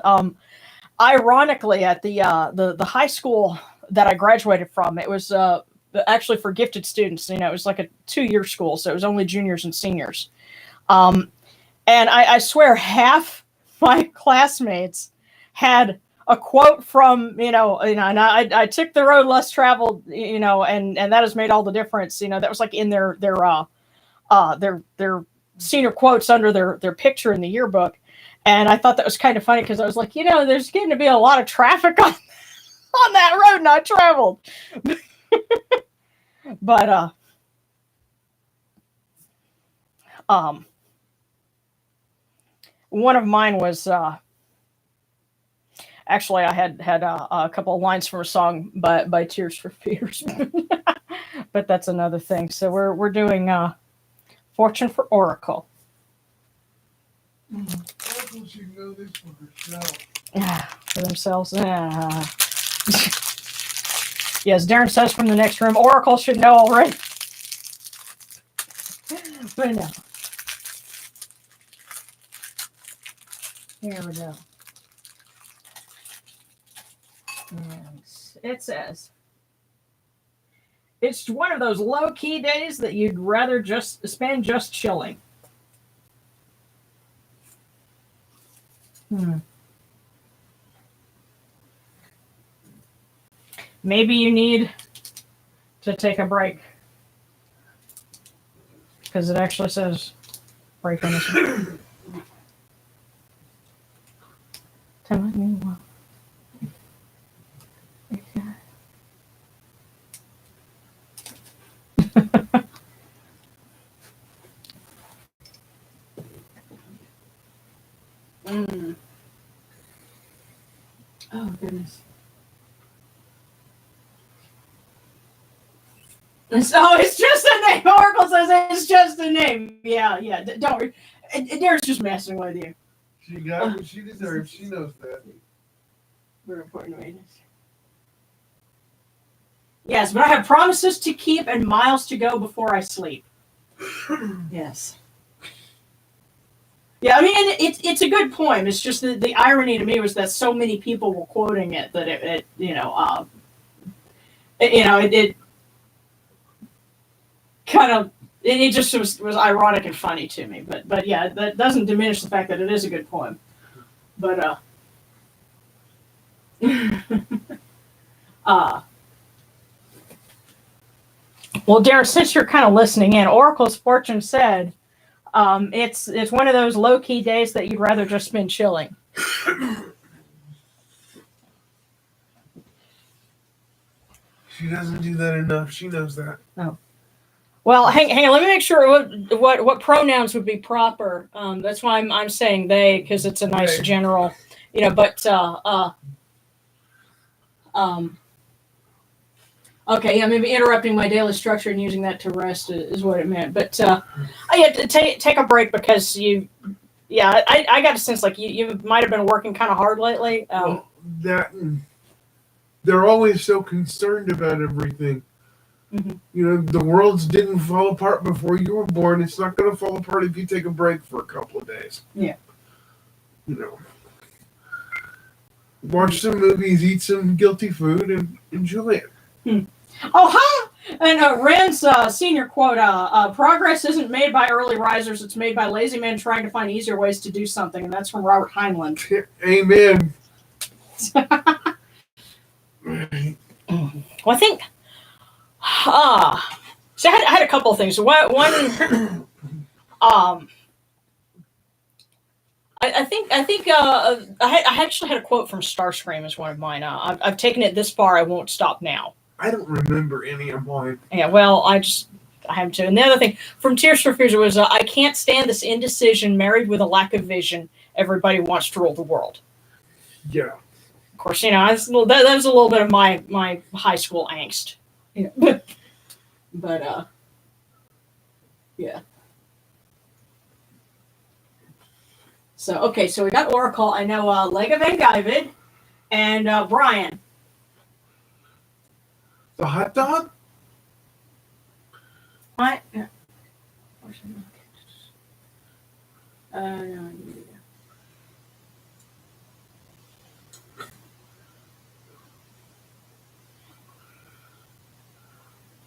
Ironically, at the high school that I graduated from, it was actually for gifted students. It was like a 2-year school, so it was only juniors and seniors. And I swear half my classmates had a quote from, and I took the road less traveled, and that has made all the difference. That was like in their senior quotes under their picture in the yearbook. And I thought that was kind of funny because I was like, there's getting to be a lot of traffic on that road not traveled. But one of mine was actually I had a couple of lines from a song by Tears for Fears. but that's another thing. So we're doing Fortune for Oracle. Oracle should know this for herself. For themselves. Yes, Darren says from the next room, Oracle should know already. But no. Here we go. And it says, it's one of those low-key days that you'd rather just spend just chilling. Maybe you need to take a break. Because it actually says break on this one. Tell me what. Oh, goodness. It's just a name. Oracle says it's just a name. Yeah. Don't worry. Darren's just messing with you. She got what she deserves. She knows that. Very important maintenance. Yes, but I have promises to keep and miles to go before I sleep. Yes. Yeah, I mean, it's a good poem. It's just the irony to me was that so many people were quoting it that it kind of it just was ironic and funny to me. But yeah, that doesn't diminish the fact that it is a good poem. But well, Darren, since you're kind of listening in, Oracle's Fortune said it's one of those low-key days that you'd rather just spend chilling. She doesn't do that enough. She knows that. Oh. Well, hang on. Let me make sure what pronouns would be proper. That's why I'm saying they, because it's a nice general, But okay, yeah, maybe interrupting my daily structure and using that to rest is what it meant. But I had to take a break because I got a sense like you might have been working kind of hard lately. Well, they're always so concerned about everything. Mm-hmm. The world didn't fall apart before you were born. It's not going to fall apart if you take a break for a couple of days. Yeah. Watch some movies, eat some guilty food, and enjoy it. Oh, huh! And Rand's senior quote, progress isn't made by early risers, it's made by lazy men trying to find easier ways to do something. And that's from Robert Heinlein. Amen. Well, I think... so I had a couple of things. One I think I actually had a quote from Starscream as one of mine. I've taken it this far. I won't stop now. I don't remember any of mine. Yeah, well, I have to. And the other thing from Tears for Fears was I can't stand this indecision married with a lack of vision. Everybody wants to rule the world. Yeah. Of course, that was a little bit of my high school angst. But yeah. So we got Oracle. I know Leg of Anubis and Brian. The hot dog? What?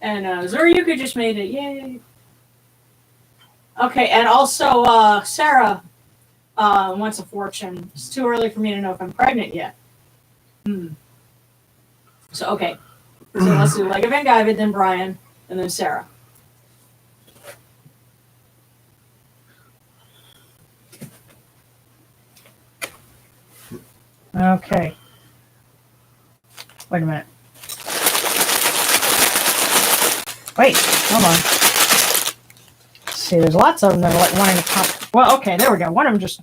And Zoryuka just made it. Yay. Okay, and also Sarah wants a fortune. It's too early for me to know if I'm pregnant yet. So, okay. So let's do Leg of Anubis, then Brian, and then Sarah. Okay. Wait a minute. Wait, hold on. Let's see, there's lots of them that are like wanting to pop. Well, okay, there we go. One of them just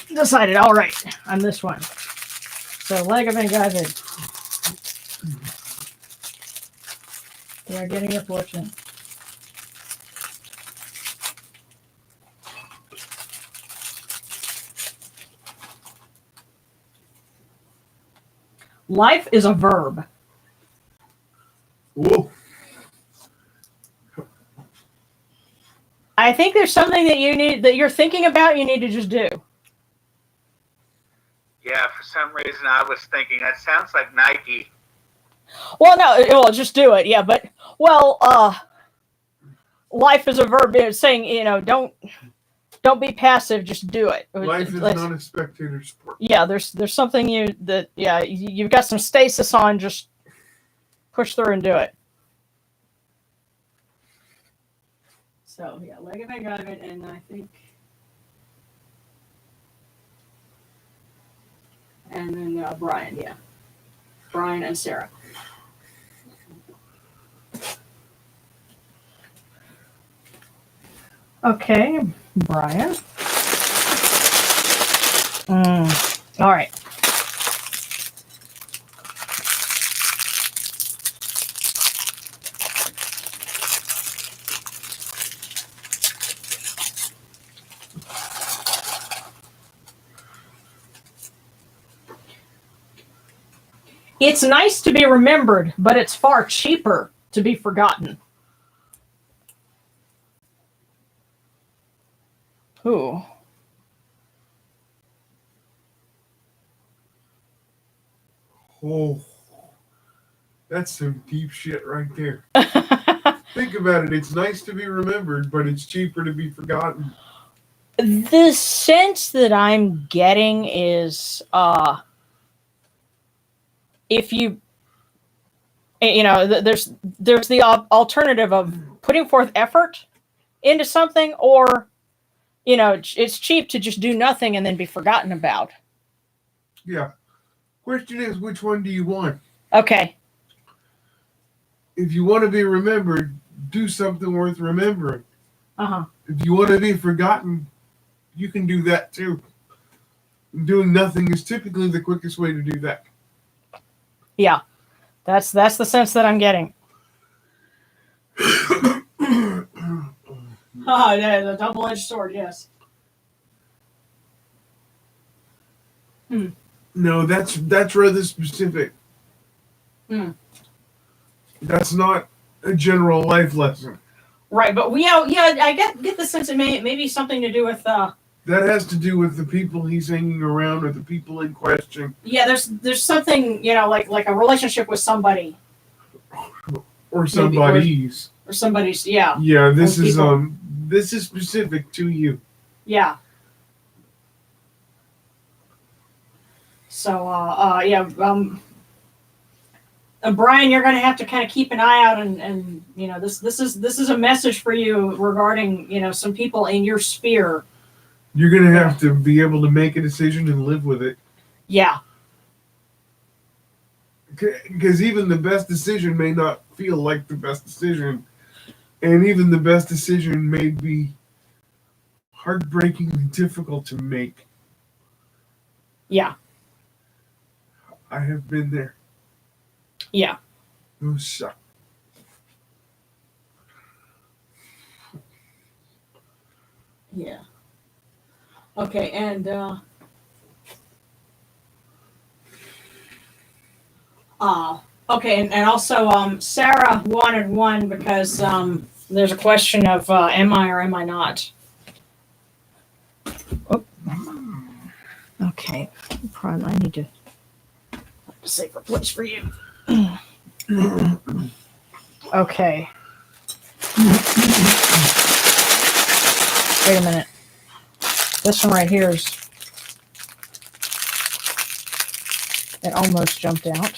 decided, all right, on this one. So Leg of Anubis. are getting your fortune. Life is a verb. Whoa. I think there's something that you're thinking about. You need to just do. Yeah, for some reason I was thinking that sounds like Nike. Well, no, well, just do it. Yeah, but life is a verb. It's saying, don't be passive. Just do it. Life is not a spectator sport. Yeah, there's something you've got some stasis on. Just push through and do it. So yeah, leg of it, and I think, and then Brian, yeah, Brian and Sarah. Okay, Brian. All right. It's nice to be remembered, but it's far cheaper to be forgotten. Ooh. Oh, that's some deep shit right there. Think about it. It's nice to be remembered, but it's cheaper to be forgotten. The sense that I'm getting is, if you there's the alternative of putting forth effort into something, or it's cheap to just do nothing and then be forgotten about. Yeah. Question is, which one do you want? Okay. If you want to be remembered, do something worth remembering. Uh-huh. If you want to be forgotten, you can do that too. Doing nothing is typically the quickest way to do that. Yeah. That's the sense that I'm getting. Oh, yeah, the double-edged sword, yes. No, that's rather specific. That's not a general life lesson. Right, but I get the sense it may be something to do with that has to do with the people he's hanging around or the people in question. Yeah, there's something, like a relationship with somebody. Or somebody's. Or somebody's, yeah. Yeah, this is specific to you. Yeah. So Brian, you're going to have to kind of keep an eye out, and this is a message for you regarding some people in your sphere. You're going to have to be able to make a decision and live with it. Yeah. Because even the best decision may not feel like the best decision, and even the best decision may be heartbreakingly difficult to make. Yeah. I have been there. Yeah. Those suck. Yeah. Okay, and and also Sarah wanted one because there's a question of am I or am I not? Oh. Okay, probably I need to find a safer place for you. Okay. Wait a minute. This one right here it almost jumped out.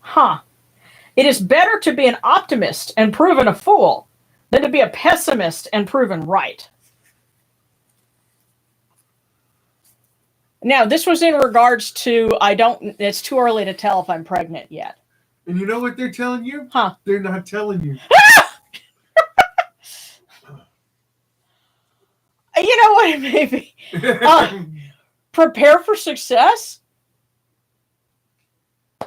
Huh. It is better to be an optimist and proven a fool than to be a pessimist and proven right. Now, this was in regards to, it's too early to tell if I'm pregnant yet. And you know what they're telling you? Huh? They're not telling you. You know what it may be? Prepare for success?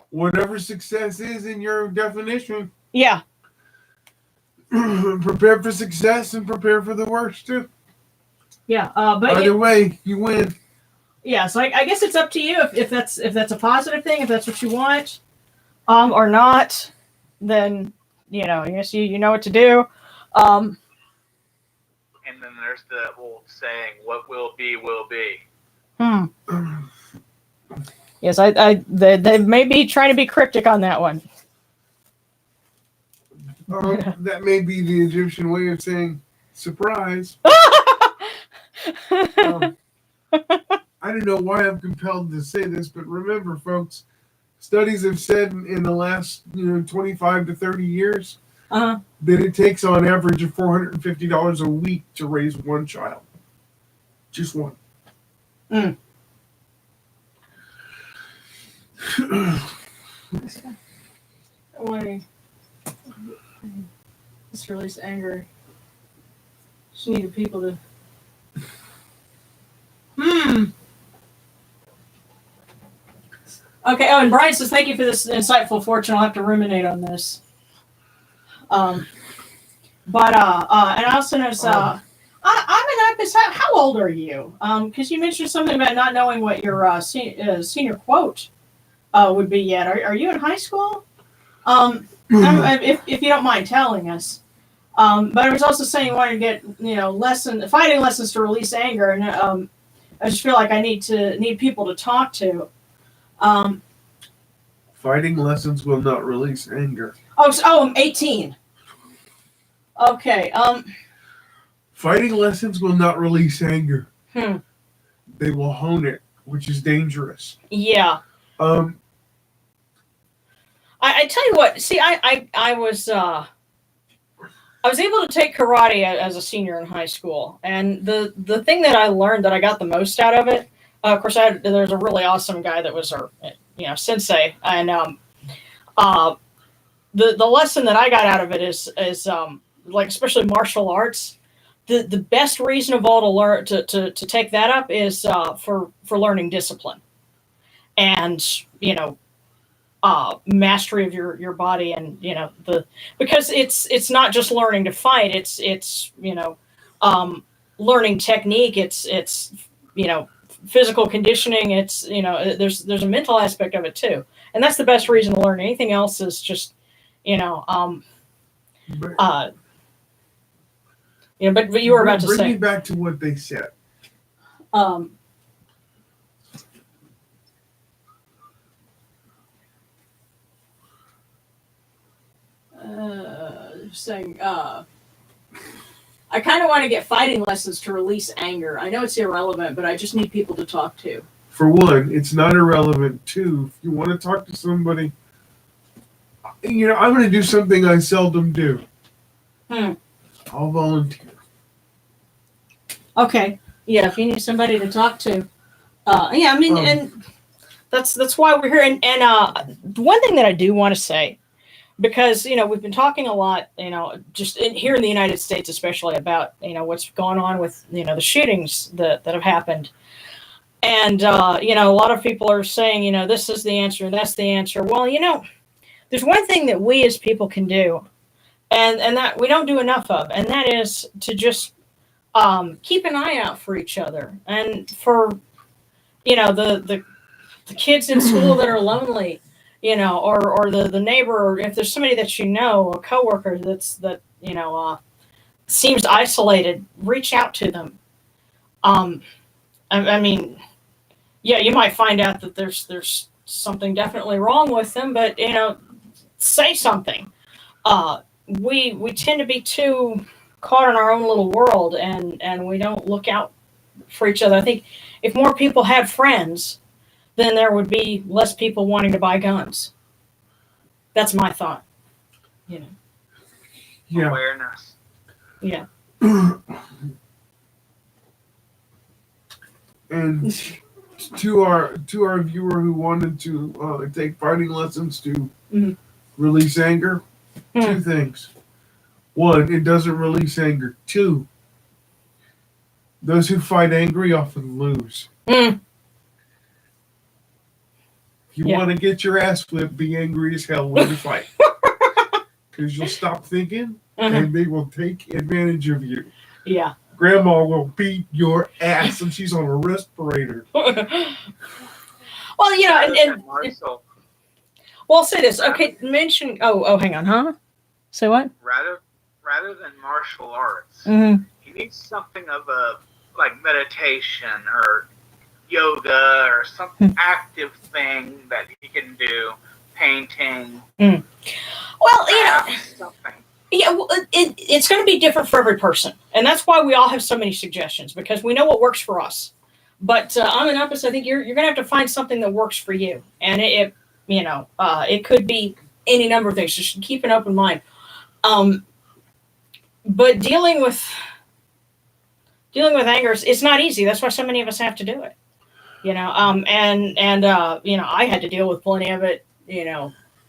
Whatever success is in your definition. Yeah. Prepare for success and prepare for the worst too. Yeah. But either way, you win. Yeah. So I guess it's up to you if that's a positive thing, if that's what you want, or not. Then I guess you know what to do. And then there's the old saying, "What will be, will be." Yes, they may be trying to be cryptic on that one. That may be the Egyptian way of saying surprise. I don't know why I'm compelled to say this, but remember, folks, studies have said in the last 25 to 30 years that it takes on average of $450 a week to raise one child. Just one. Just release anger. Just needed people to. Okay. Oh, and Brian says, "Thank you for this insightful fortune. I'll have to ruminate on this." And also knows. I'm an Anubis. How old are you? Because you mentioned something about not knowing what your senior quote would be yet. Are you in high school? If you don't mind telling us. But I was also saying you wanted to get fighting lessons to release anger, and I just feel like I need people to talk to. Fighting lessons will not release anger. I'm 18. Okay. Fighting lessons will not release anger. They will hone it, which is dangerous. Yeah. I tell you what. See, I was able to take karate as a senior in high school, and the thing that I learned that I got the most out of it. Of course, there's a really awesome guy that was our sensei, and the lesson that I got out of it is like, especially martial arts. The best reason of all to learn to take that up is for learning discipline, and mastery of your body, and because it's not just learning to fight, it's learning technique, it's physical conditioning, it's there's a mental aspect of it too, and that's the best reason to learn. Anything else is just but you were about to say. Bring me back to what they said. Saying, I kind of want to get fighting lessons to release anger. I know it's irrelevant, but I just need people to talk to. For one, it's not irrelevant. Two, if you want to talk to somebody, I'm going to do something I seldom do. I'll volunteer. Okay. Yeah, if you need somebody to talk to. And that's why we're here. And one thing that I do want to say, because we've been talking a lot, just here in the United States, especially about what's going on with the shootings that have happened, and a lot of people are saying this is the answer, that's the answer. Well, there's one thing that we as people can do, and that we don't do enough of, and that is to just keep an eye out for each other, and for the kids in school that are lonely. Or the neighbor, or if there's somebody that a coworker that seems isolated, reach out to them. I mean, yeah, you might find out that there's something definitely wrong with them, but say something. We tend to be too caught in our own little world, and we don't look out for each other. I think if more people had friends, then there would be less people wanting to buy guns. That's my thought. Yeah. Awareness. Yeah. And to our viewer who wanted to take fighting lessons to release anger, two things. One, it doesn't release anger. Two, Those who fight angry often lose. Mm. If you want to get your ass whipped, be angry as hell when you fight. Because you'll stop thinking, and they will take advantage of you. Yeah. Grandma will beat your ass, and she's on a respirator. Well, and well, I'll say this. Okay, mention. Oh, hang on, huh? Say what? Rather than martial arts, Mm-hmm. he needs something of a like meditation or yoga or some active thing that he can do. Painting. Mm. Well, something. Yeah, well, it's going to be different for every person, and that's why we all have so many suggestions, because we know what works for us. But on Anubis, I think you're going to have to find something that works for you, and it could be any number of things. Just keep an open mind. But dealing with anger, it's not easy. That's why so many of us have to do it. I had to deal with plenty of it.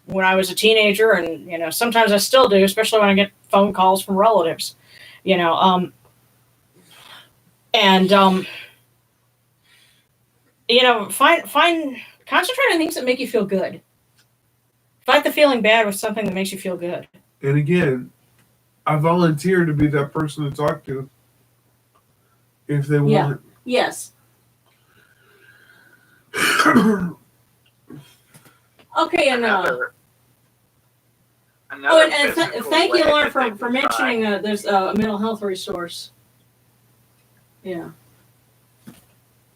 When I was a teenager, and sometimes I still do, especially when I get phone calls from relatives. Concentrate on things that make you feel good. Fight the feeling bad with something that makes you feel good. And again, I volunteer to be that person to talk to if they want. Yes. Okay, and thank you, Lauren, for mentioning there's a mental health resource. Yeah.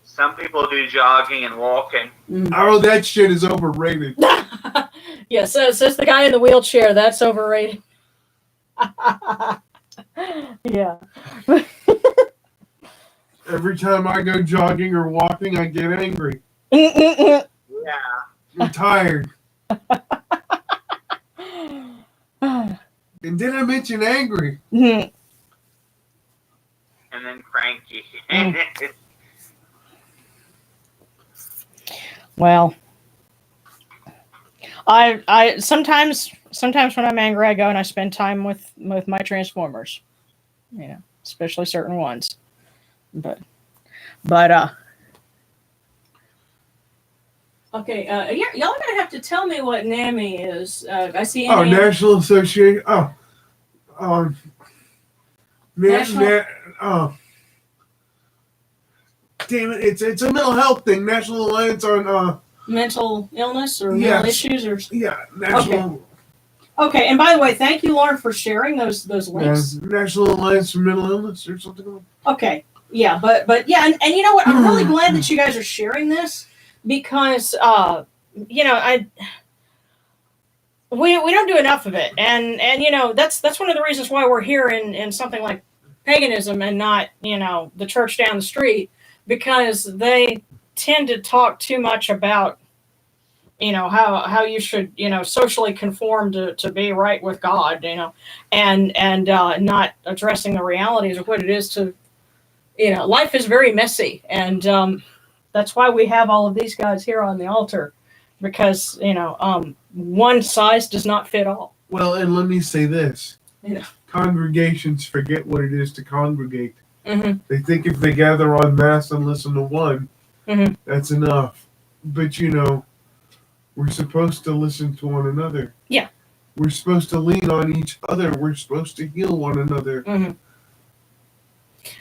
Some people do jogging and walking. Oh, that shit is overrated. Yeah, says the guy in the wheelchair. That's overrated. Yeah. Every time I go jogging or walking, I get angry. Yeah. I'm tired. And did I mention angry? And then cranky. Well, I sometimes when I'm angry, I go and I spend time with my Transformers. Especially certain ones. But okay, y'all are gonna have to tell me what NAMI is. I see. National Association. Damn it! It's a mental health thing. National Alliance on mental illness or mental issues or national. Okay, and by the way, thank you, Lauren, for sharing those links. National Alliance for Mental Illness or something. Okay, yeah, but yeah, and you know what? I'm really glad that you guys are sharing this because we don't do enough of it, and that's one of the reasons why we're here in something like paganism and not the church down the street, because they tend to talk too much about how you should socially conform to be right with God, and not addressing the realities of what it is to life is very messy, and that's why we have all of these guys here on the altar, because one size does not fit all. Well, and let me say this: congregations forget what it is to congregate. Mm-hmm. They think if they gather en masse and listen to one, that's enough. But we're supposed to listen to one another. Yeah. We're supposed to lean on each other. We're supposed to heal one another. Mm-hmm.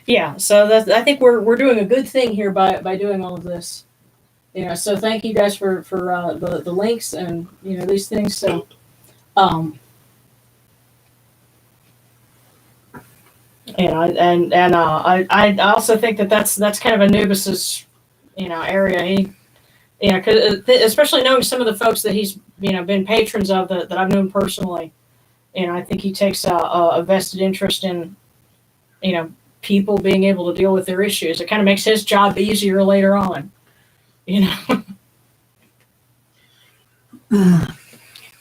Yeah, so I think we're doing a good thing here by doing all of this. So thank you guys for the links and these things. So, I also think that's kind of Anubis's area. Because especially knowing some of the folks that he's been patrons of that I've known personally, I think he takes a vested interest in people being able to deal with their issues. It kind of makes his job easier later on,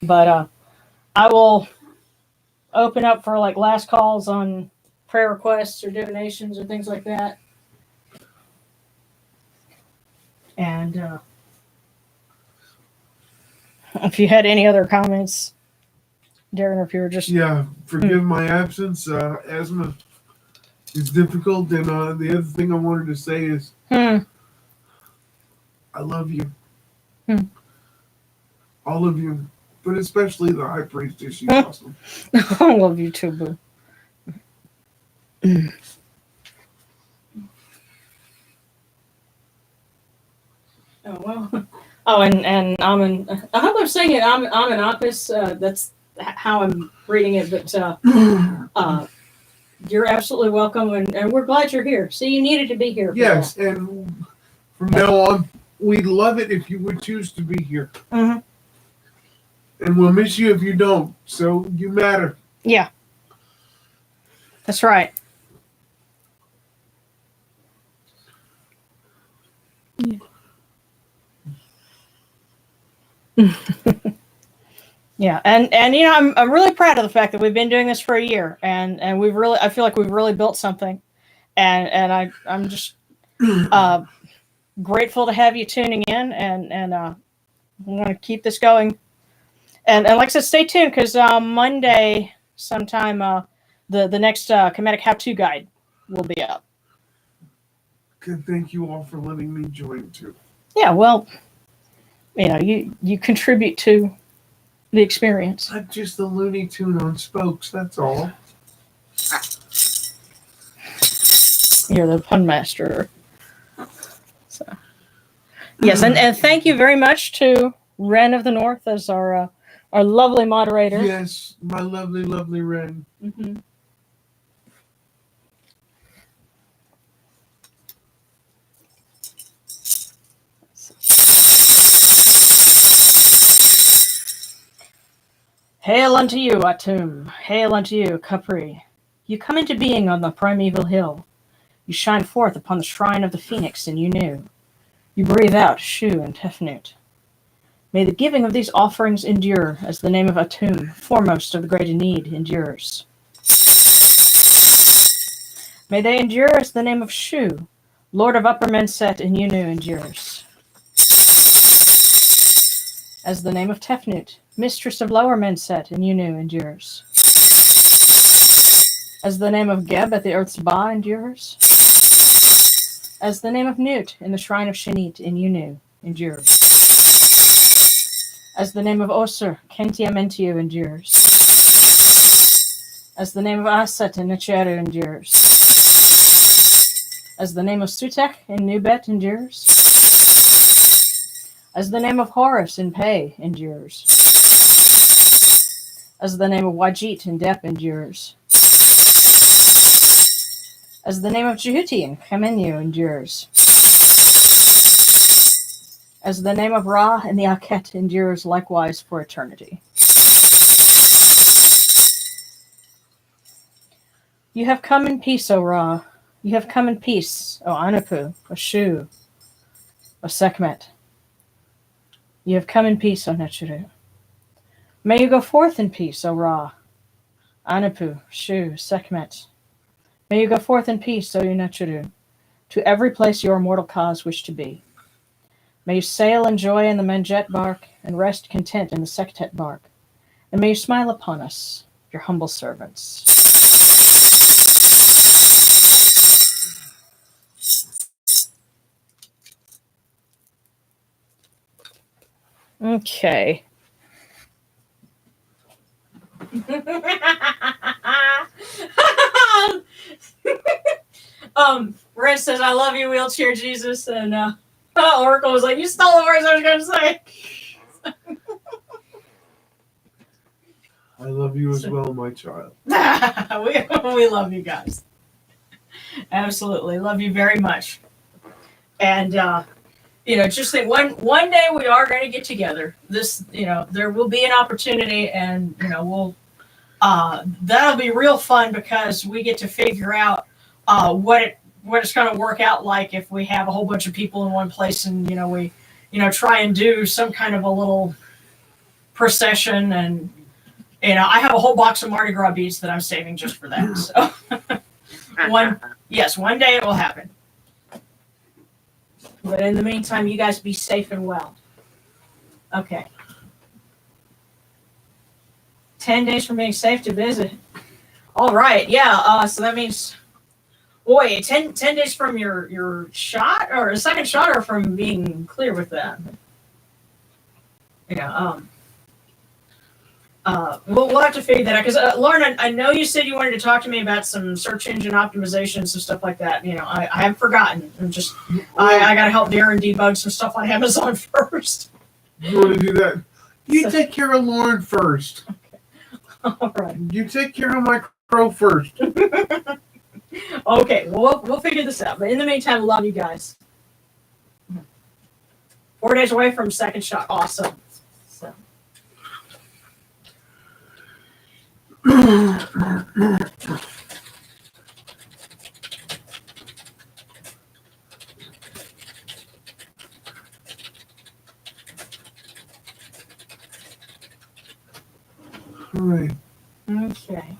But I will open up for last calls on prayer requests or donations or things like that. And if you had any other comments, Darren, or if you were just... Yeah, forgive my absence. Asthma It's difficult, and the other thing I wanted to say is, I love you, all of you, but especially the high priestess. She's awesome. I love you too, boo. Oh well. Oh, and Amen. I hope I'm saying it. Amen Apis. That's how I'm reading it. But you're absolutely welcome, and we're glad you're here. See, you needed to be here. Yes, and from now on, we'd love it if you would choose to be here. Mm-hmm. And we'll miss you if you don't. So you matter. Yeah, that's right. Yeah, and I'm really proud of the fact that we've been doing this for a year, and I feel like we've really built something, and I'm just grateful to have you tuning in, and we want to keep this going, and like I said, stay tuned because Monday sometime the next Kemetic how-to guide will be up. Good, thank you all for letting me join too. Yeah, well, you contribute to the experience. I'm just a Looney Tune on spokes, that's all. You're the pun master. So, yes, and thank you very much to Ren of the North as our lovely moderator. Yes, my lovely, lovely Ren. Mm-hmm. Hail unto you, Atum. Hail unto you, Capri. You come into being on the primeval hill. You shine forth upon the shrine of the phoenix in Unu. You breathe out Shu and Tefnut. May the giving of these offerings endure as the name of Atum, foremost of the great need, endures. May they endure as the name of Shu, Lord of Upper Menset in Unu, endures. As the name of Tefnut, Mistress of Lower Menset in Unu, endures. As the name of Geb at the Earth's Ba endures. As the name of Nut in the Shrine of Shanit in Unu, endures. As the name of Osir, Kentia Mentiu, endures. As the name of Aset in Necheru endures. As the name of Sutek in Nubet endures. As the name of Horus in Pei endures. As the name of Wajit in Dep endures. As the name of Jehuti in Kamenu endures. As the name of Ra in the Aket endures likewise for eternity. You have come in peace, O Ra. You have come in peace, O Anapu, O Shu, O Sekhmet. You have come in peace, O Necheru. May you go forth in peace, O Ra, Anapu, Shu, Sekhmet. May you go forth in peace, O Necheru, to every place your mortal cause wish to be. May you sail in joy in the Menjet bark, and rest content in the Sektet bark. And may you smile upon us, your humble servants. Okay. Red says, I love you, wheelchair Jesus, and Oracle was like, you stole the words I was going to say. I love you as well, my child. we love you guys. Absolutely. Love you very much. And, just think one day we are going to get together. This, there will be an opportunity, and, we'll, that'll be real fun because we get to figure out what it's going to work out like if we have a whole bunch of people in one place and, we, try and do some kind of a little procession. And, I have a whole box of Mardi Gras beads that I'm saving just for that. So one day it will happen. But in the meantime, you guys be safe and well. Okay. 10 days from being safe to visit. All right. Yeah. So that means Well, wait, 10 days from your shot or a second shot, or from being clear with that? Yeah. We'll have to figure that out because Lauren, I know you said you wanted to talk to me about some search engine optimization and some stuff like that. I haven't forgotten. I got to help Darren debug some stuff on Amazon first. You want to do that? You take care of Lauren first. Okay. All right. You take care of my crow first. Okay. Well, we'll figure this out. But in the meantime, love you guys. 4 days away from second shot. Awesome. So. All right. Okay.